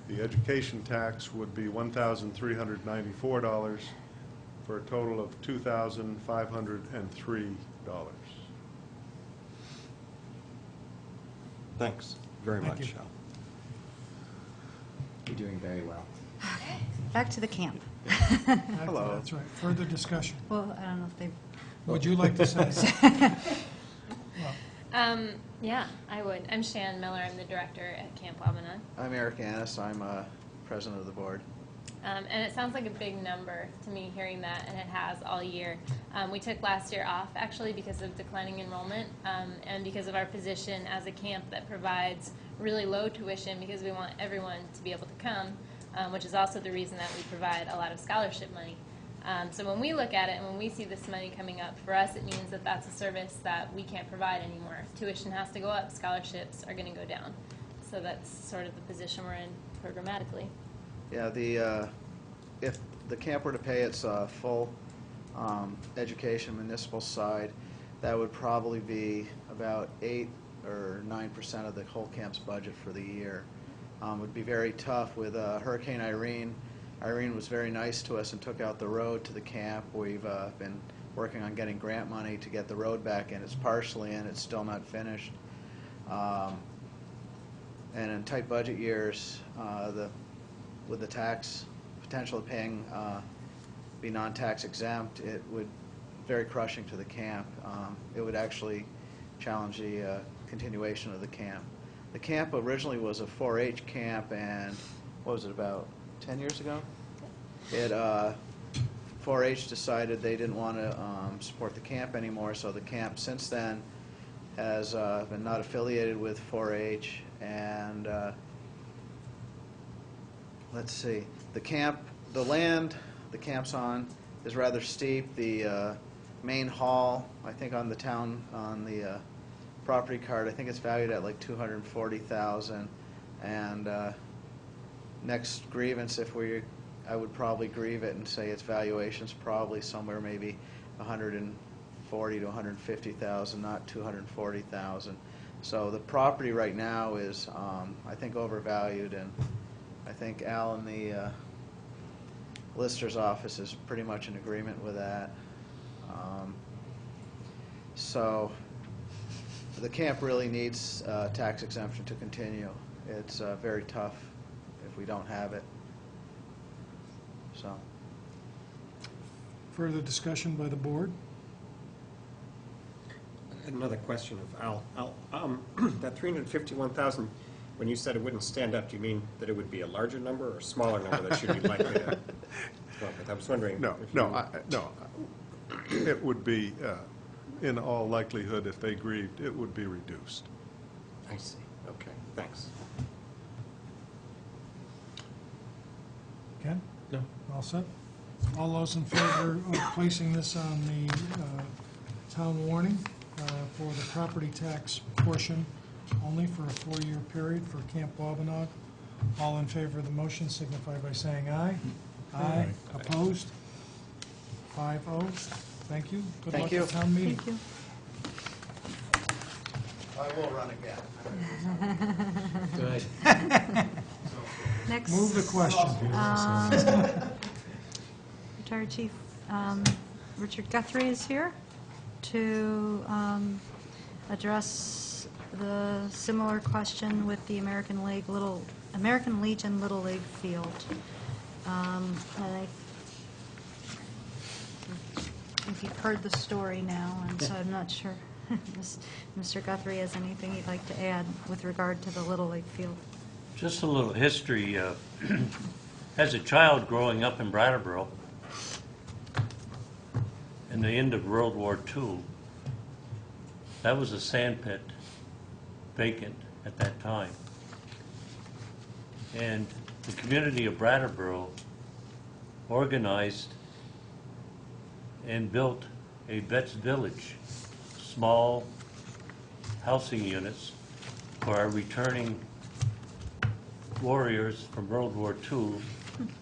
The education tax would be $1,394 for a total of $2,503. Thanks very Thank much, you. Al. You're doing very well. Back to the camp. Hello. That's right. Further discussion. Well, I don't know if they, Would you like to say? Yeah, I would. I'm Shannon Miller. I'm the director at Camp Wabanong. I'm Eric Annis. I'm president of the board. And it sounds like a big number to me hearing that, and it has all year. We took last year off, actually, because of declining enrollment and because of our position as a camp that provides really low tuition because we want everyone to be able to come, which is also the reason that we provide a lot of scholarship money. So when we look at it and when we see this money coming up, for us it means that that's a service that we can't provide anymore. If tuition has to go up, scholarships are going to go down. So that's sort of the position we're in programmatically. Yeah, if the camp were to pay its full education municipal side, that would probably be about 8 or 9% of the whole camp's budget for the year. It would be very tough with Hurricane Irene. Irene was very nice to us and took out the road to the camp. We've been working on getting grant money to get the road back in. It's partially in, it's still not finished. And in tight budget years, with the tax potential of paying be non-tax exempt, it would very crushing to the camp. It would actually challenge the continuation of the camp. The camp originally was a 4-H camp, and what was it, about 10 years ago? It 4-H decided they didn't want to support the camp anymore, so the camp since then has been not affiliated with 4-H. And let's see, the land the camp's on is rather steep. The main hall, I think on the property card, I think it's valued at like $240,000. And next grievance, I would probably grieve it and say its valuation's probably somewhere maybe $140,000 to $150,000, not $240,000. So the property right now is, I think, overvalued, and I think Al in the Lister's office is pretty much in agreement with that. So the camp really needs tax exemption to continue. It's very tough if we don't have it. So. Further discussion by the board? Another question of Al. That 351,000, when you said it wouldn't stand up, do you mean that it would be a larger number or a smaller number that should be likely to go up with? I was wondering. No. It would be, in all likelihood, if they grieved, it would be reduced. I see. Okay, thanks. Ken? No. All set? All those in favor of placing this on the town warning for the property tax portion only for a 4-year period for Camp Wabanog? All in favor of the motion signify by saying aye. Aye. Opposed? 5-0. Thank you. Good luck at town meeting. Thank you. I will run again. Good. Move Next. the question. Retired Chief Richard Guthrie is here to address the similar question with the American Legion Little League Field. And I think you've heard the story now, and so I'm not sure Mr. Guthrie has anything he'd like to add with regard to the Little League Field. Just a little history. As a child growing up in Brattleboro, in the end of World War II, that was a sand pit, vacant at that time. And the community of Brattleboro organized and built a Vets Village, small housing units for our returning warriors from World War II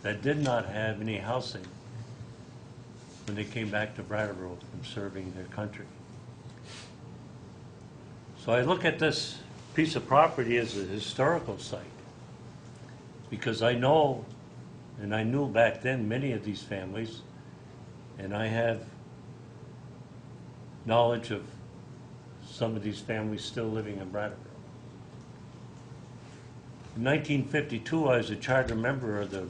that did not have any housing when they came back to Brattleboro from serving their country. So I look at this piece of property as a historical site because I know, and I knew back then, many of these families, and I have knowledge of some of these families still living in Brattleboro. In 1952, I was a charter member of the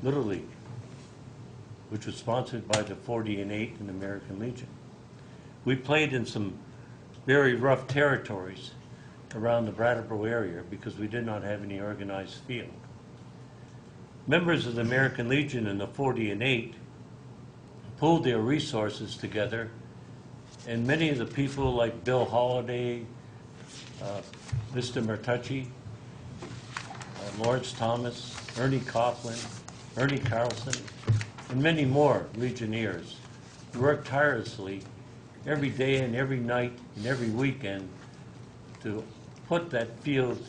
Little League, which was sponsored by the 40 and 8 and American Legion. We played in some very rough territories around the Brattleboro area because we did not have any organized field. Members of the American Legion and the 40 and 8 pulled their resources together, and many of the people like Bill Holliday, Mr. Mertucci, Lawrence Thomas, Ernie Coughlin, Ernie Carlson, and many more Legionnaires worked tirelessly every day and every night and every weekend to put that field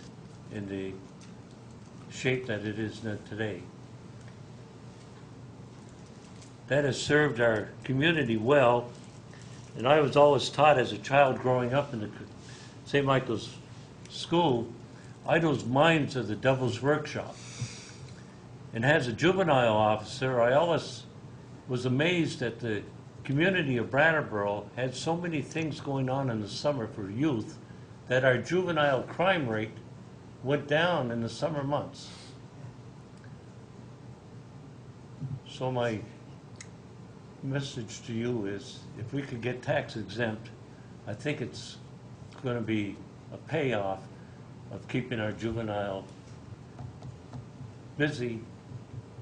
in the shape that it is today. That has served our community well, And I was always taught as a child growing up in the St. Michael's School, idle minds are the devil's workshop. And as a juvenile officer, I always was amazed that the community of Brattleboro had so many things going on in the summer for youth that our juvenile crime rate went down in the summer months. So my message to you is, if we could get tax exempt, I think it's going to be a payoff of keeping our juvenile busy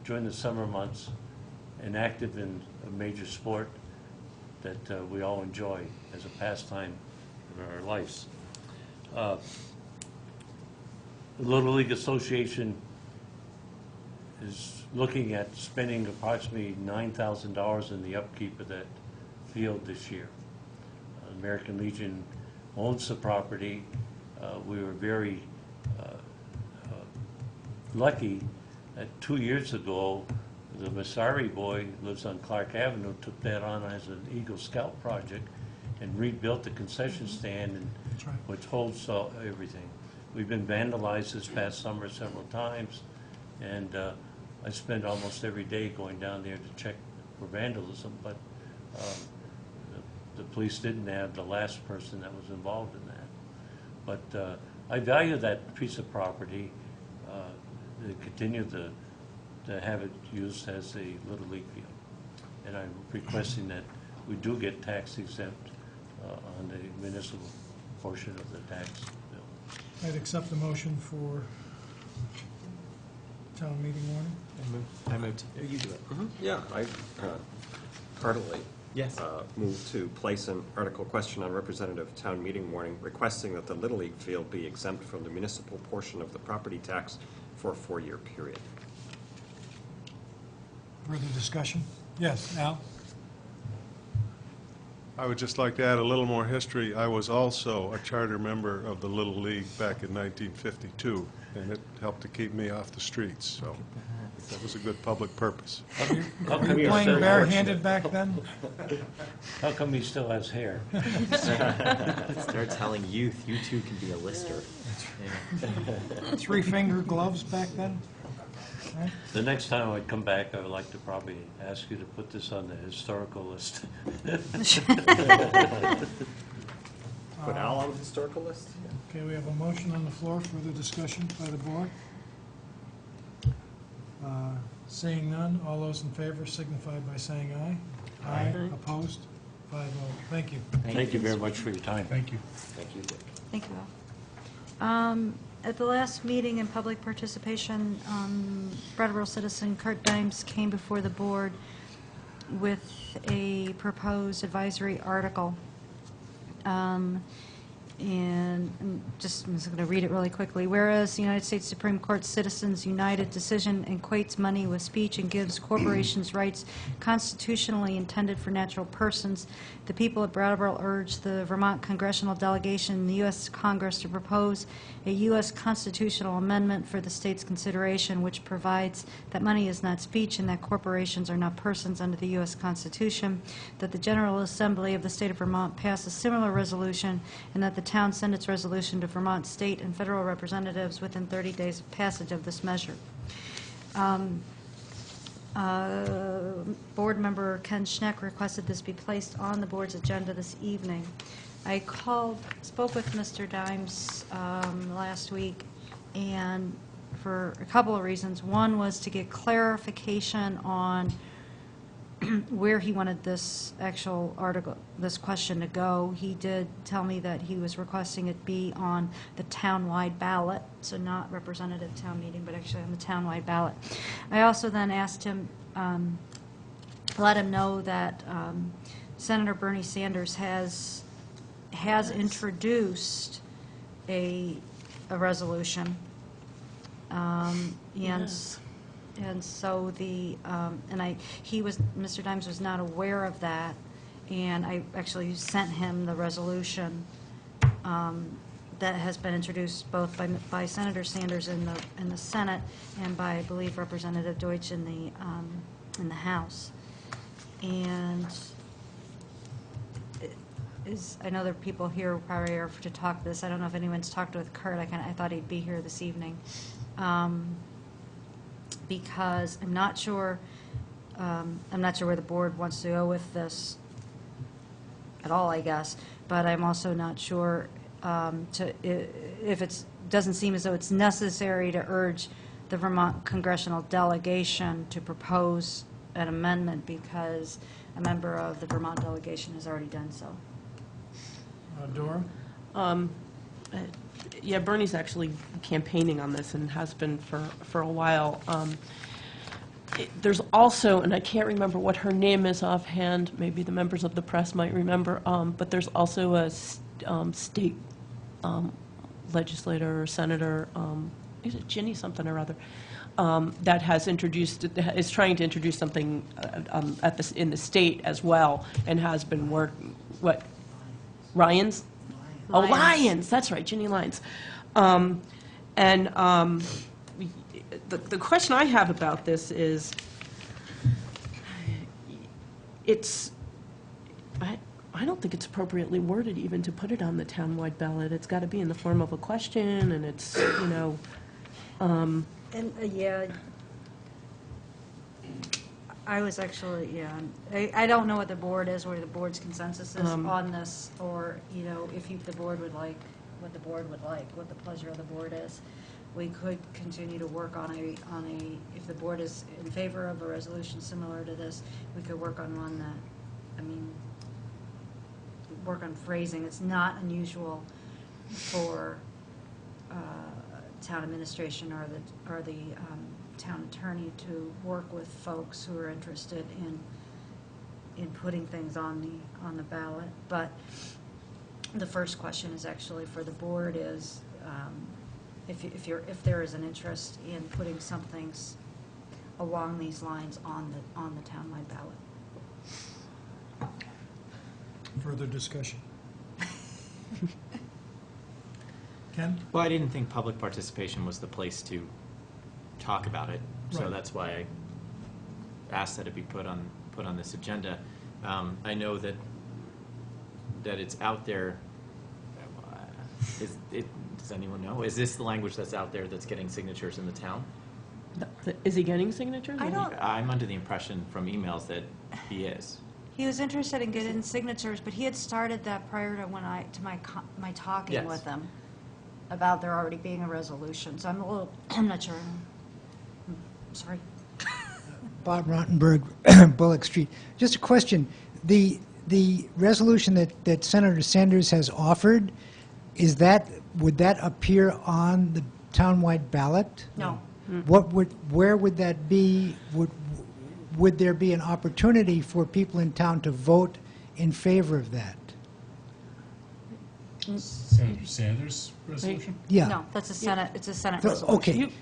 during the summer months and active in a major sport that we all enjoy as a pastime in our lives. The Little League Association is looking at spending approximately $9,000 in the upkeep of that field this year. American Legion owns the property. We were very lucky that 2 years ago, the Masari boy who lives on Clark Avenue took that on as an Eagle Scout project and rebuilt the concession stand, and right. which holds everything. We've been vandalized this past summer several times, and I spend almost every day going down there to check for vandalism, but the police didn't have the last person that was involved in that. But I value that piece of property, to continue to have it used as a Little League field. And I'm requesting that we do get tax exempt on the municipal portion of the tax bill. I'd accept the motion for town meeting warning. I moved. You do it. Yeah, I heartily Yes. move to place an article question on representative town meeting warning requesting that the Little League field be exempt from the municipal portion of the property tax for a 4-year period. Further discussion? Yes, Al? I would just like to add a little more history. I was also a charter member of the Little League back in 1952, and it helped to keep me off the streets, so that was a good public purpose. How Were come you you're playing still barehanded back then? How come he still has hair? Start telling youth, you too can be a lister. Yeah. 3-finger gloves back then? Right? The next time I come back, I would like to probably ask you to put this on the historical list. Put Al on the historical list? Okay, we have a motion on the floor. Further discussion by the board? Seeing none, all those in favor signify by saying aye. Aye. Opposed? 5-0. Thank you. Thank you very much for your time. Thank you. Thank you, Dick. Thank you all. At the last meeting in public participation, Brattleboro citizen Kurt Dimes came before the board with a proposed advisory article. And I'm just going to read it really quickly. Whereas the United States Supreme Court Citizens United decision equates money with speech and gives corporations rights constitutionally intended for natural persons, the people of Brattleboro urge the Vermont congressional delegation in the U.S. Congress to propose a U.S. constitutional amendment for the state's consideration, which provides that money is not speech and that corporations are not persons under the U.S. Constitution, that the General Assembly of the state of Vermont pass a similar resolution, and that the town send its resolution to Vermont state and federal representatives within 30 days of passage of this measure. Board member Ken Schneck requested this be placed on the board's agenda this evening. I spoke with Mr. Dimes last week, and for a couple of reasons. One was to get clarification on where he wanted this actual article, this question to go. He did tell me that he was requesting it be on the townwide ballot, so not representative town meeting, but actually on the townwide ballot. I also then asked him, let him know that Senator Bernie Sanders has introduced a resolution, and so Mr. Dimes was not aware of that, and I actually sent him the resolution that has been introduced both by Senator Sanders in the Senate and by, I believe, Representative Deutsch in the House. And I know there are people here prior to talk this. I don't know if anyone's talked with Kurt. I thought he'd be here this evening. Because I'm not sure where the board wants to go with this at all, I guess, but I'm also not sure if it doesn't seem as though it's necessary to urge the Vermont congressional delegation to propose an amendment because a member of the Vermont delegation has already done so. Dora? Yeah, Bernie's actually campaigning on this and has been for a while. There's also, and I can't remember what her name is offhand, maybe the members of the press might remember, but there's also a state legislator or senator, is it Ginny something or other, that is trying to introduce something in the state as well, and has been Lyons. Oh, Lyons, that's right, Ginny Lyons. The question I have about this is, I don't think it's appropriately worded even to put it on the townwide ballot. It's got to be in the form of a question, and it's, Yeah, I was actually, I don't know what the board is, where the board's consensus is on this, or, if the board would like, what the pleasure of the board is. We could continue to work on if the board is in favor of a resolution similar to this, we could work on one that, work on phrasing. It's not unusual for town administration or the town attorney to work with folks who are interested in putting things on the ballot. But the first question is actually for the board is if there is an interest in putting something along these lines on the townwide ballot. Further discussion? Ken? Well, I didn't think public participation was the place to talk about it, so Right. that's why I asked that it be put on this agenda. I know that it's out there. Does anyone know? Is this the language that's out there that's getting signatures in the town? Is he getting signatures? I'm under the impression from emails that he is. He was interested in getting signatures, but he had started that prior to my talking Yes. with him about there already being a resolution. So I'm not sure. Sorry. Bob Rottenberg, Bullock Street. Just a question. The resolution that Senator Sanders has offered, would that appear on the townwide ballot? No. Where would that be? Would there be an opportunity for people in town to vote in favor of that? Senator Sanders' resolution? Yeah. No, that's a Senate. It's a Senate So, resolution. okay.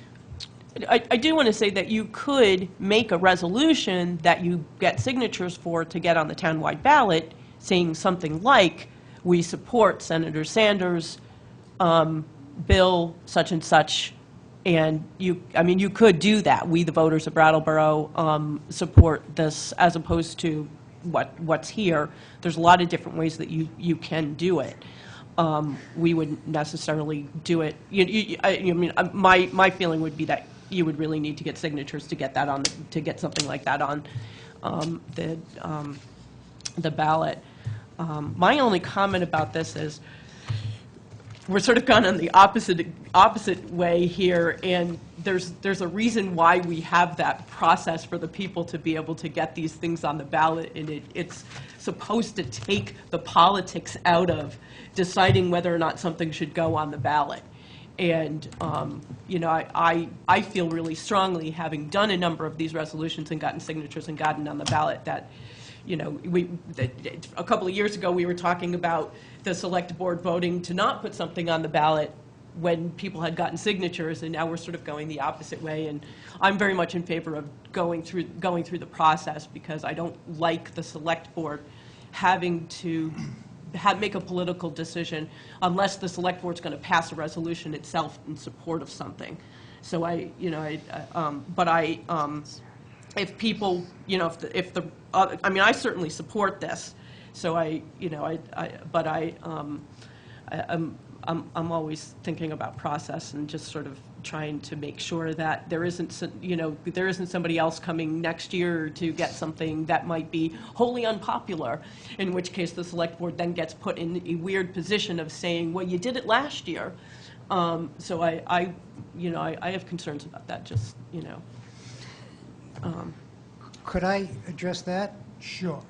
I do want to say that you could make a resolution that you get signatures for to get on the townwide ballot, saying something like, we support Senator Sanders' bill such and such, and you could do that. We, the voters of Brattleboro, support this, as opposed to what's here. There's a lot of different ways that you can do it. We wouldn't necessarily do it. My feeling would be that you would really need to get signatures to get that on, to get something like that on the ballot. My only comment about this is we're sort of gone on the opposite way here, and there's a reason why we have that process for the people to be able to get these things on the ballot, and it's supposed to take the politics out of deciding whether or not something should go on the ballot. And I feel really strongly, having done a number of these resolutions and gotten signatures and gotten on the ballot, that a couple of years ago we were talking about the select board voting to not put something on the ballot when people had gotten signatures, and now we're sort of going the opposite way. And I'm very much in favor of going through the process, because I don't like the select board having to make a political decision unless the select board's going to pass a resolution itself in support of something. So if people, I certainly support this. So I'm always thinking about process and just sort of trying to make sure that there isn't somebody else coming next year to get something that might be wholly unpopular, in which case the select board then gets put in a weird position of saying, well, you did it last year. So I have concerns about that, just, Could I address that? Sure.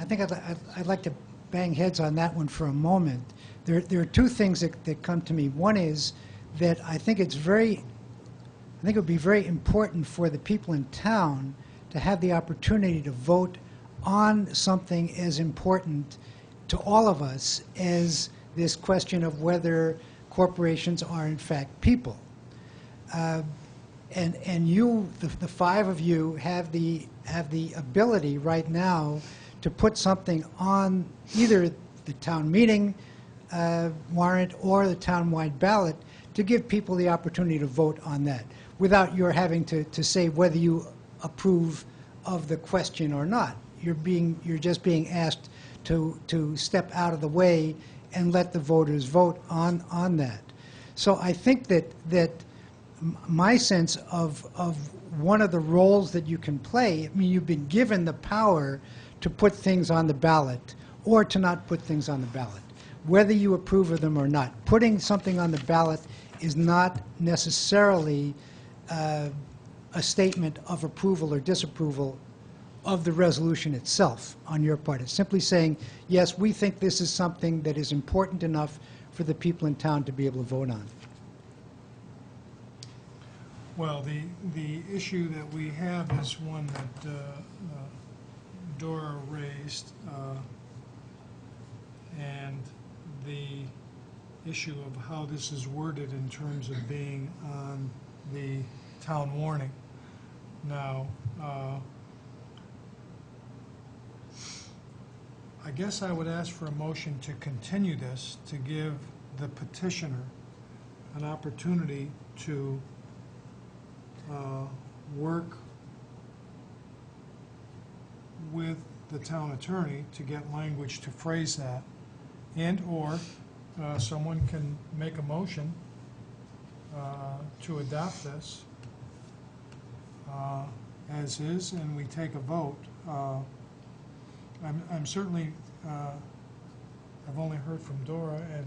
I think I'd like to bang heads on that one for a moment. There are two things that come to me. One is that I think it would be very important for the people in town to have the opportunity to vote on something as important to all of us as this question of whether corporations are in fact people. And you, the five of you, have the ability right now to put something on either the town meeting warrant or the town-wide ballot to give people the opportunity to vote on that without your having to say whether you approve of the question or not. You're just being asked to step out of the way and let the voters vote on that. So I think that my sense of one of the roles that you can play, I mean, you've been given the power to put things on the ballot or to not put things on the ballot, whether you approve of them or not. Putting something on the ballot is not necessarily a statement of approval or disapproval of the resolution itself on your part. It's simply saying, yes, we think this is something that is important enough for the people in town to be able to vote on. Well, the issue that we have is one that Dora raised, and the issue of how this is worded in terms of being on the town warning. Now, I guess I would ask for a motion to continue this, to give the petitioner an opportunity to work with the town attorney to get language to phrase that, and/or someone can make a motion to adopt this as is, and we take a vote. I'm certainly, I've only heard from Dora, and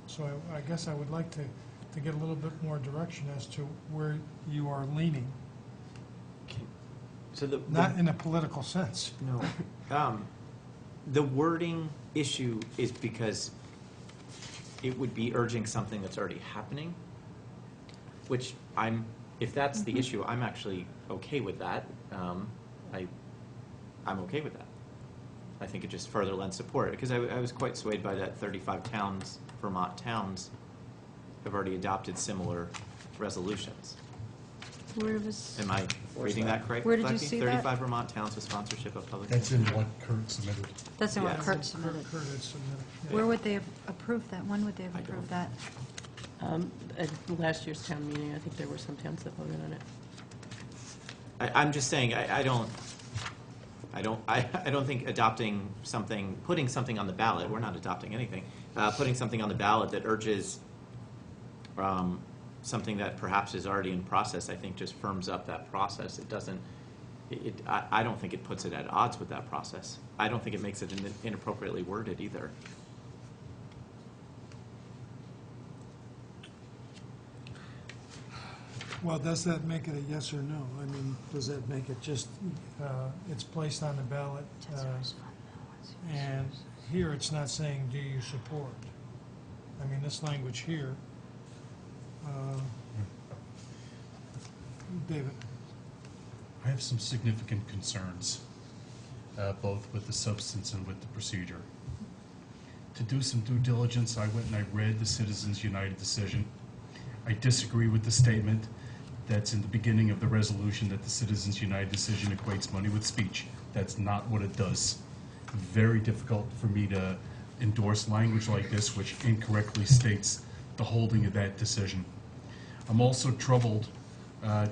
so I guess I would like to get a little bit more direction as to where you are leaning. So Not in a political sense. No. The wording issue is because it would be urging something that's already happening, which if that's the issue, I'm actually okay with that. I'm okay with that. I think it just further lends support, because I was quite swayed by that 35 towns, Vermont towns, have already adopted similar resolutions. Where was? Am I reading that correctly? Where did you see that? 35 Vermont towns with sponsorship of public. That's in what Kurt submitted. That's in what Yes. Kurt submitted. Kurt had submitted. Where would they have approved that? When would they have approved that? At last year's town meeting, I think there were some towns that voted on it. I'm just saying, I don't think adopting something, putting something on the ballot, we're not adopting anything, putting something on the ballot that urges something that perhaps is already in process, I think just firms up that process. It doesn't, I don't think it puts it at odds with that process. I don't think it makes it inappropriately worded either. Well, does that make it a yes or no? I mean, does that make it just, it's placed on the ballot, and here it's not saying, do you support? I mean, this language here, David? I have some significant concerns, both with the substance and with the procedure. To do some due diligence, I went and I read the Citizens United decision. I disagree with the statement that's in the beginning of the resolution that the Citizens United decision equates money with speech. That's not what it does. Very difficult for me to endorse language like this, which incorrectly states the holding of that decision. I'm also troubled,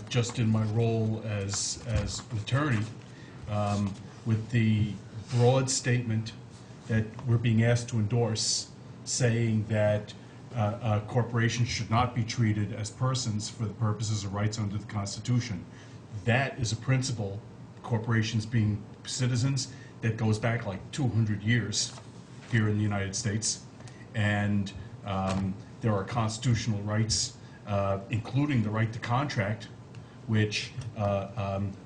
just in my role as an attorney, with the broad statement that we're being asked to endorse, saying that corporations should not be treated as persons for the purposes of rights under the Constitution. That is a principle, corporations being citizens, that goes back like 200 years here in the United States. And there are constitutional rights, including the right to contract, which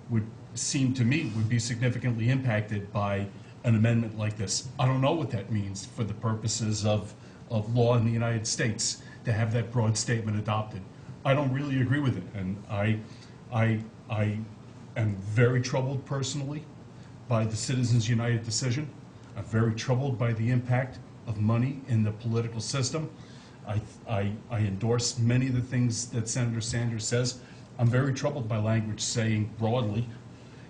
would seem to me would be significantly impacted by an amendment like this. I don't know what that means for the purposes of law in the United States to have that broad statement adopted. I don't really agree with it, and I am very troubled personally by the Citizens United decision. I'm very troubled by the impact of money in the political system. I endorse many of the things that Senator Sanders says. I'm very troubled by language saying broadly,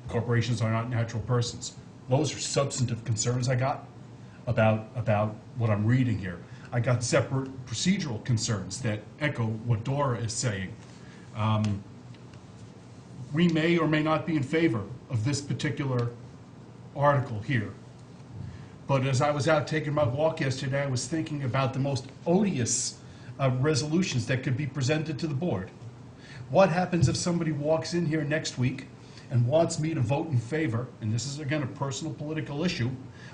corporations are not natural persons. Those are substantive concerns I got about what I'm reading here. I got separate procedural concerns that echo what Dora is saying. We may or may not be in favor of this particular article here. But as I was out taking my walk yesterday, I was thinking about the most odious resolutions that could be presented to the board. What happens if somebody walks in here next week and wants me to vote in favor, and this is again a personal political issue,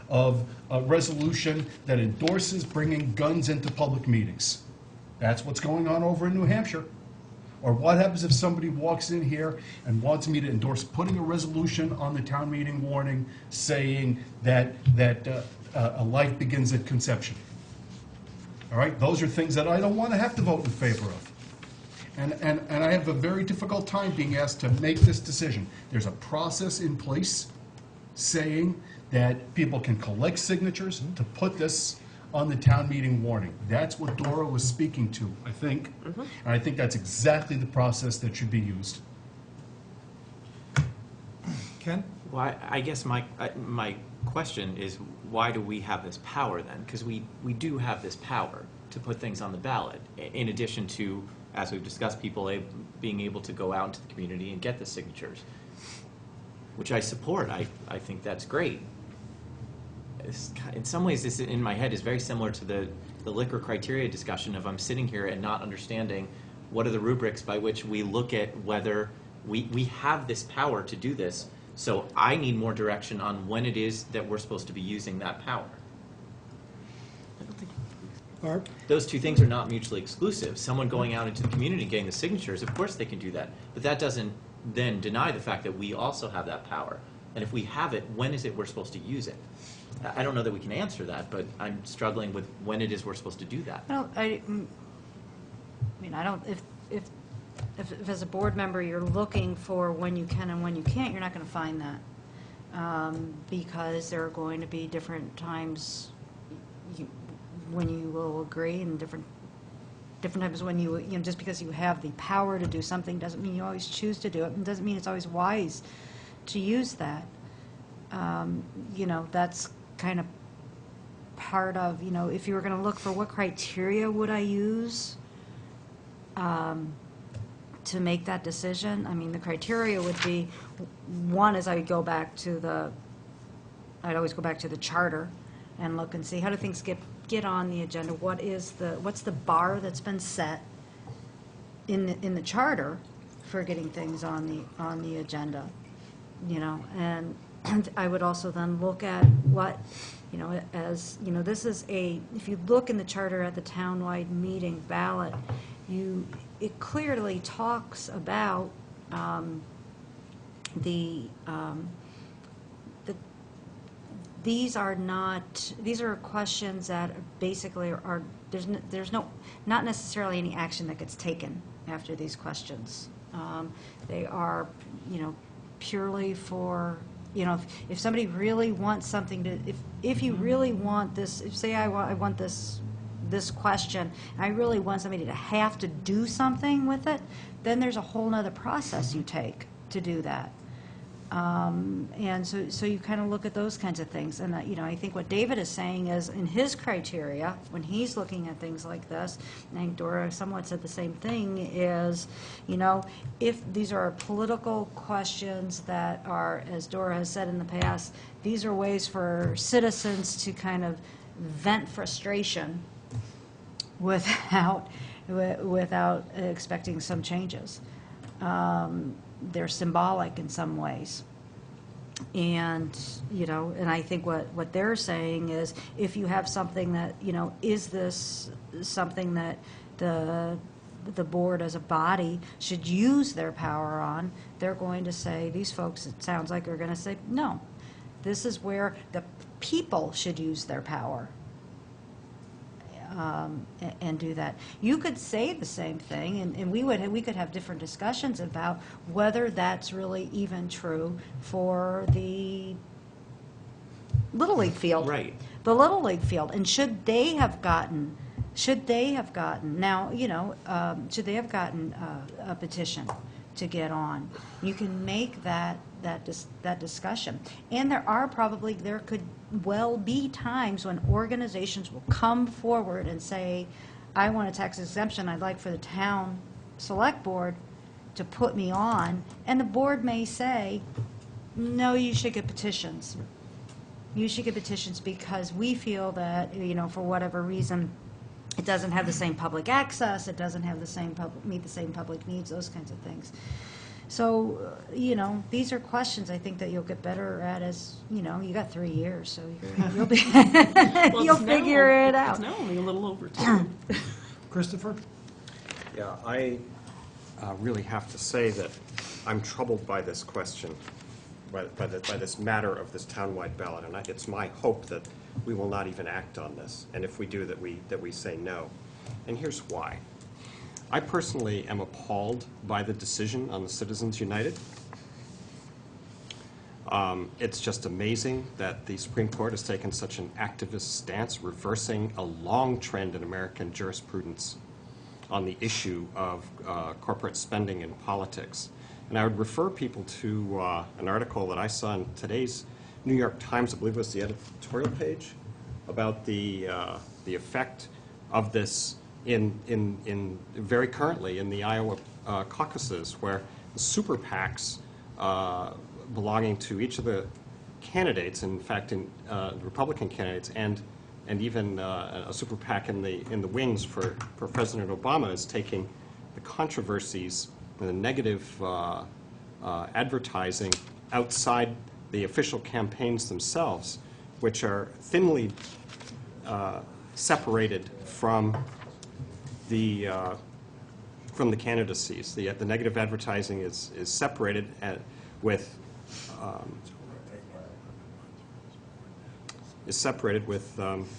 of a resolution that endorses bringing guns into public meetings? That's what's going on over in New Hampshire. Or what happens if somebody walks in here and wants me to endorse putting a resolution on the town meeting warning saying that a life begins at conception? All right, those are things that I don't want to have to vote in favor of. And I have a very difficult time being asked to make this decision. There's a process in place saying that people can collect signatures to put this on the town meeting warning. That's what Dora was speaking to, I think. And I think that's exactly the process that should be used. Ken? Well, I guess my question is, why do we have this power then? Because we do have this power to put things on the ballot, in addition to, as we've discussed, people being able to go out into the community and get the signatures, which I support. I think that's great. In some ways, this in my head is very similar to the liquor criteria discussion of I'm sitting here and not understanding what are the rubrics by which we look at whether we have this power to do this. So I need more direction on when it is that we're supposed to be using that power. I don't think Barb? those two things are not mutually exclusive. Someone going out into the community and getting the signatures, of course they can do that. But that doesn't then deny the fact that we also have that power. And if we have it, when is it we're supposed to use it? I don't know that we can answer that, but I'm struggling with when it is we're supposed to do that. If as a board member you're looking for when you can and when you can't, you're not going to find that. Because there are going to be different times when you will agree and different times when you just because you have the power to do something doesn't mean you always choose to do it, and doesn't mean it's always wise to use that. That's kind of part of, if you were going to look for what criteria would I use to make that decision, I mean, the criteria would be, one is I'd always go back to the charter and look and see how do things get on the agenda, what's the bar that's been set in the charter for getting things on the agenda, and I would also then look at what, this is if you look in the charter at the townwide meeting ballot, it clearly talks about these are questions that basically are, there's not necessarily any action that gets taken after these questions. They are, purely for, if somebody really wants something to, if you really want this, if say I want this question, and I really want somebody to have to do something with it, then there's a whole nother process you take to do that. And so you kind of look at those kinds of things. And, I think what David is saying is, in his criteria, when he's looking at things like this, and I think Dora somewhat said the same thing, is, if these are political questions that are, as Dora has said in the past, these are ways for citizens to kind of vent frustration without expecting some changes. They're symbolic in some ways. And, and I think what they're saying is, if you have something that, is this something that the board as a body should use their power on, they're going to say, these folks, it sounds like, are going to say, no, this is where the people should use their power. And do that. You could say the same thing, and we could have different discussions about whether that's really even true for the Little League field. Right. The Little League field, and should they have gotten now, should they have gotten a petition to get on? You can make that discussion, and there could well be times when organizations will come forward and say, I want a tax exemption, I'd like for the town select board to put me on, and the board may say, no, you should get petitions. You should get petitions because we feel that, for whatever reason, it doesn't have the same public access, it doesn't have the same meet the same public needs, those kinds of things. So, these are questions I think that you'll get better at as, you got 3 years, so you'll be, you'll figure it out. It's now only a little over 2. Christopher? Yeah, I really have to say that I'm troubled by this question, by this matter of this townwide ballot, and it's my hope that we will not even act on this, and if we do, that we say no. And here's why. I personally am appalled by the decision on the Citizens United. It's just amazing that the Supreme Court has taken such an activist stance, reversing a long trend in American jurisprudence on the issue of corporate spending in politics. And I would refer people to an article that I saw in today's New York Times, I believe it was the editorial page, about the effect of this in very currently in the Iowa caucuses, where the super PACs belonging to each of the candidates, in fact, in Republican candidates, and even a super PAC in the wings for President Obama, is taking the controversies and the negative advertising outside the official campaigns themselves, which are thinly separated from the candidacies. The negative advertising is separated with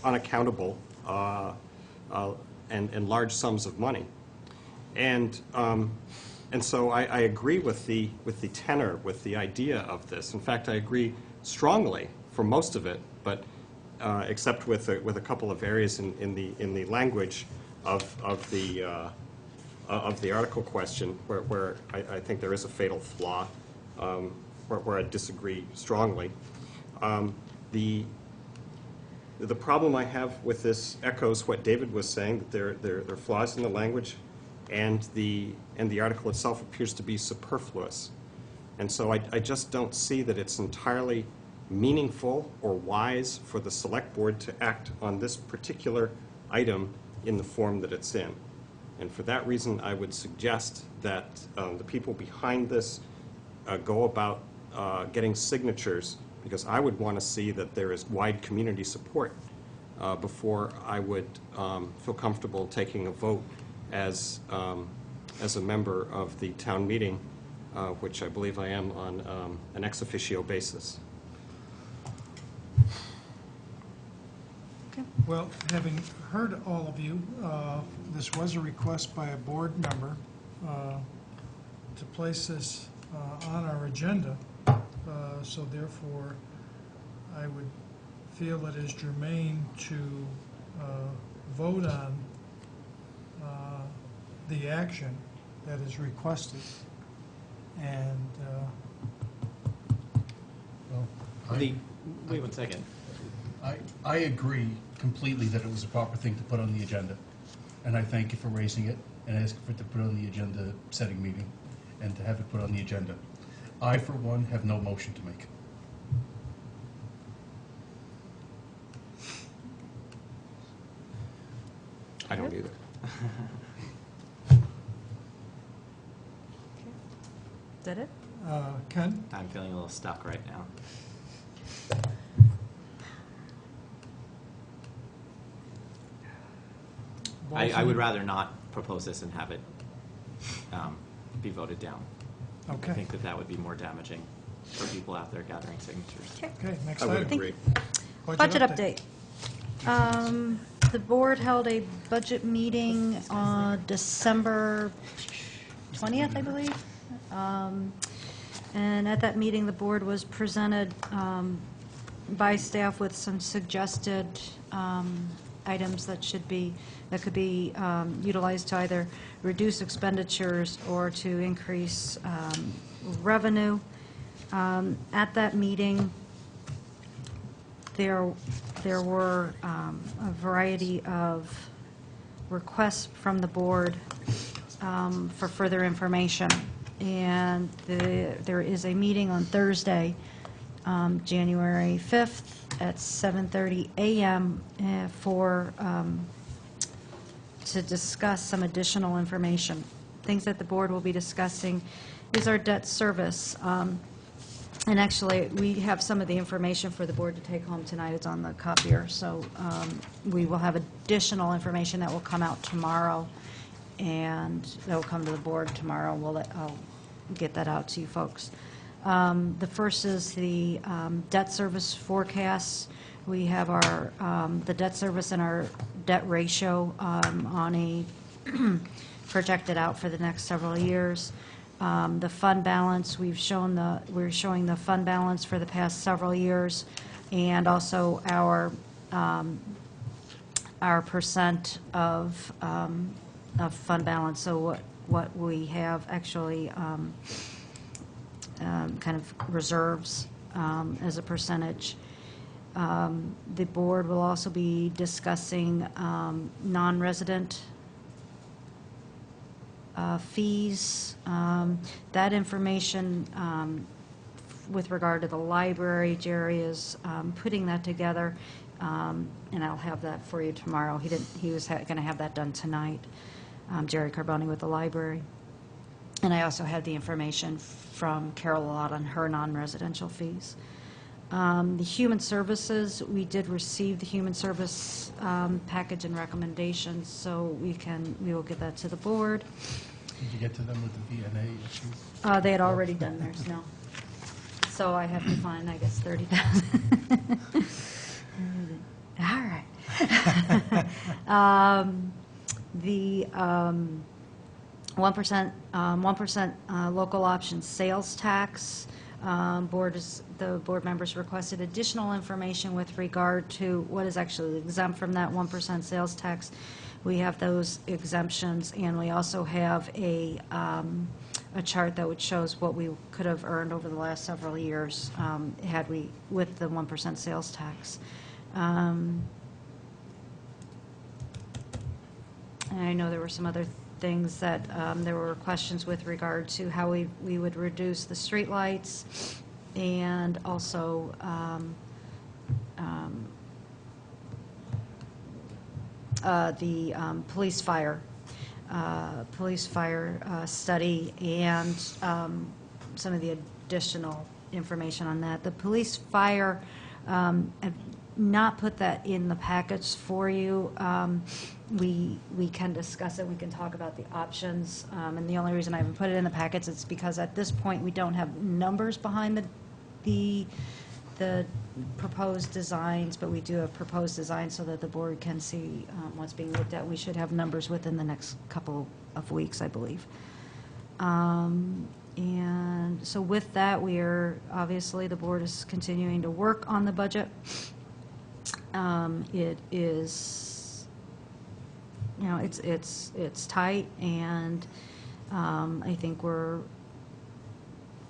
unaccountable and large sums of money, and so I agree with the tenor, with the idea of this. In fact, I agree strongly for most of it, but except with a couple of areas in the language of the article question, where I think there is a fatal flaw, where I disagree strongly. The problem I have with this echoes what David was saying, that there are flaws in the language, and the article itself appears to be superfluous. And so I just don't see that it's entirely meaningful or wise for the select board to act on this particular item in the form that it's in. And for that reason, I would suggest that the people behind this go about getting signatures, because I would want to see that there is wide community support before I would feel comfortable taking a vote as a member of the town meeting, which I believe I am on an ex officio basis. Well, having heard all of you, this was a request by a board member to place this on our agenda, so therefore I would feel it is germane to vote on the action that is requested. And Well, Wait 1 second. I agree completely that it was a proper thing to put on the agenda, and I thank you for raising it and asking for it to put on the agenda setting meeting and to have it put on the agenda. I, for one, have no motion to make. I don't either. Is that it? Ken? I'm feeling a little stuck right now. I would rather not propose this and have it be voted down. Okay. I think that would be more damaging for people out there gathering signatures. Okay, next I would item. agree. Budget update. The board held a budget meeting on December 20th, I believe. And at that meeting, the board was presented by staff with some suggested items that could be utilized to either reduce expenditures or to increase revenue. At that meeting, there were a variety of requests from the board for further information. And there is a meeting on Thursday, January 5th at 7:30 a.m. To discuss some additional information. Things that the board will be discussing is our debt service. And actually, we have some of the information for the board to take home tonight. It's on the copier. So we will have additional information that will come out tomorrow, and that will come to the board tomorrow. I'll get that out to you folks. The first is the debt service forecasts. We have our the debt service and our debt ratio on a projected out for the next several years. The fund balance, we're showing the fund balance for the past several years, and also our percent of fund balance. So what we have actually kind of reserves as a percentage. The board will also be discussing non-resident fees. That information with regard to the library, Jerry is putting that together, and I'll have that for you tomorrow. He was going to have that done tonight, Jerry Carboni with the library. And I also had the information from Carol Lott on her non-residential fees. The human services, we did receive the human service package and recommendations, so we will get that to the board. Did you get to them with the VNA issue? They had already done theirs, no. So I have to find, I guess, 30,000. All right. The 1% local option sales tax. The board members requested additional information with regard to what is actually exempt from that 1% sales tax. We have those exemptions, and we also have a chart that would shows what we could have earned over the last several years had we with the 1% sales tax. And I know there were some other things that there were questions with regard to how we would reduce the streetlights, and also the police fire study, and some of the additional information on that. The police fire, I've not put that in the package for you. We can discuss it, we can talk about the options, and the only reason I haven't put it in the packets is because at this point we don't have numbers behind the proposed designs, but we do have proposed designs so that the board can see what's being looked at. We should have numbers within the next couple of weeks, I believe. And so with that, obviously the board is continuing to work on the budget. It is, it's tight, and I think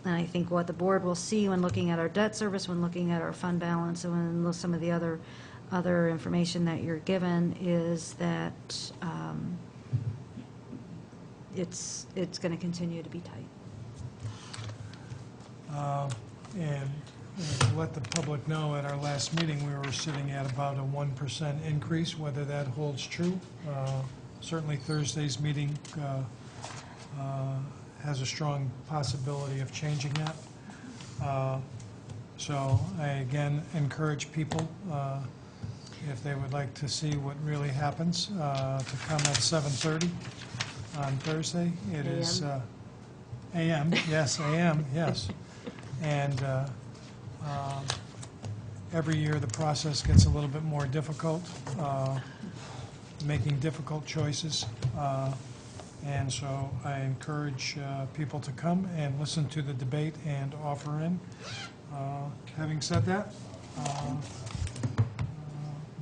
And I think what the board will see when looking at our debt service, when looking at our fund balance, and when some of the other information that you're given is that it's going to continue to be tight. And to let the public know, at our last meeting, we were sitting at about a 1% increase, whether that holds true. Certainly Thursday's meeting has a strong possibility of changing that. So I again encourage people, if they would like to see what really happens, to come at 7:30 on Thursday. It is AM, yes, AM, yes. And every year the process gets a little bit more difficult, making difficult choices. And so I encourage people to come and listen to the debate and offer in. Having said that,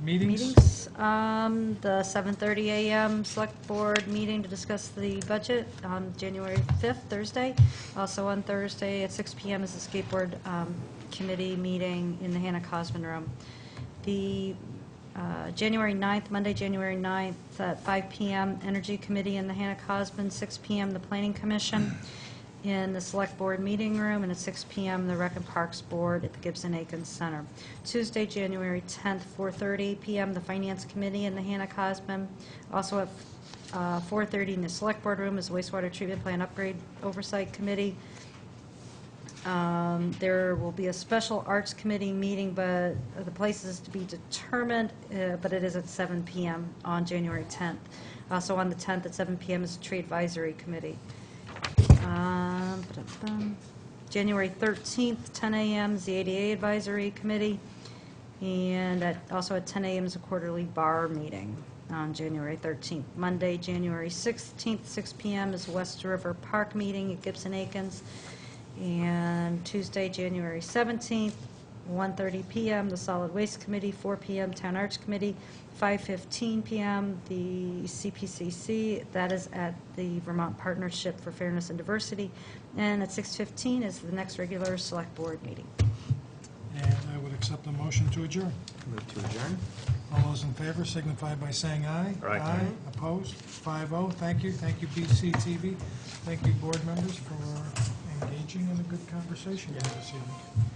meetings? The 7:30 a.m. Select Board meeting to discuss the budget on January 5th, Thursday. Also on Thursday at 6 p.m. is the Skateboard Committee meeting in the Hannah Cosman Room. The January 9th, Monday, January 9th at 5 p.m. Energy Committee in the Hannah Cosman, 6 p.m. the Planning Commission in the Select Board Meeting Room, and at 6 p.m. the Rec and Parks Board at the Gibson-Aiken Center. Tuesday, January 10th, 4:30 p.m. the Finance Committee in the Hannah Cosman. Also at 4:30 in the Select Board Room is the Wastewater Treatment Plant Upgrade Oversight Committee. There will be a special Arts Committee meeting, but the place is to be determined, but it is at 7 p.m. on January 10th. Also on the 10th at 7 p.m. is the Tree Advisory Committee. January 13th, 10 a.m. is the ADA Advisory Committee, and also at 10 a.m. is a quarterly bar meeting on January 13th. Monday, January 16th, 6 p.m. is West River Park meeting at Gibson-Aikens. And Tuesday, January 17th, 1:30 p.m., the Solid Waste Committee, 4 p.m., Town Arts Committee, 5:15 p.m., the CPCC, that is at the Vermont Partnership for Fairness and Diversity, and at 6:15 is the next regular Select Board meeting. And I would accept a motion to adjourn. Move to adjourn. All those in favor signify by saying aye. Aye. Opposed? 5-0. Thank you. Thank you, BCTV. Thank you, board members, for engaging in a good conversation this evening.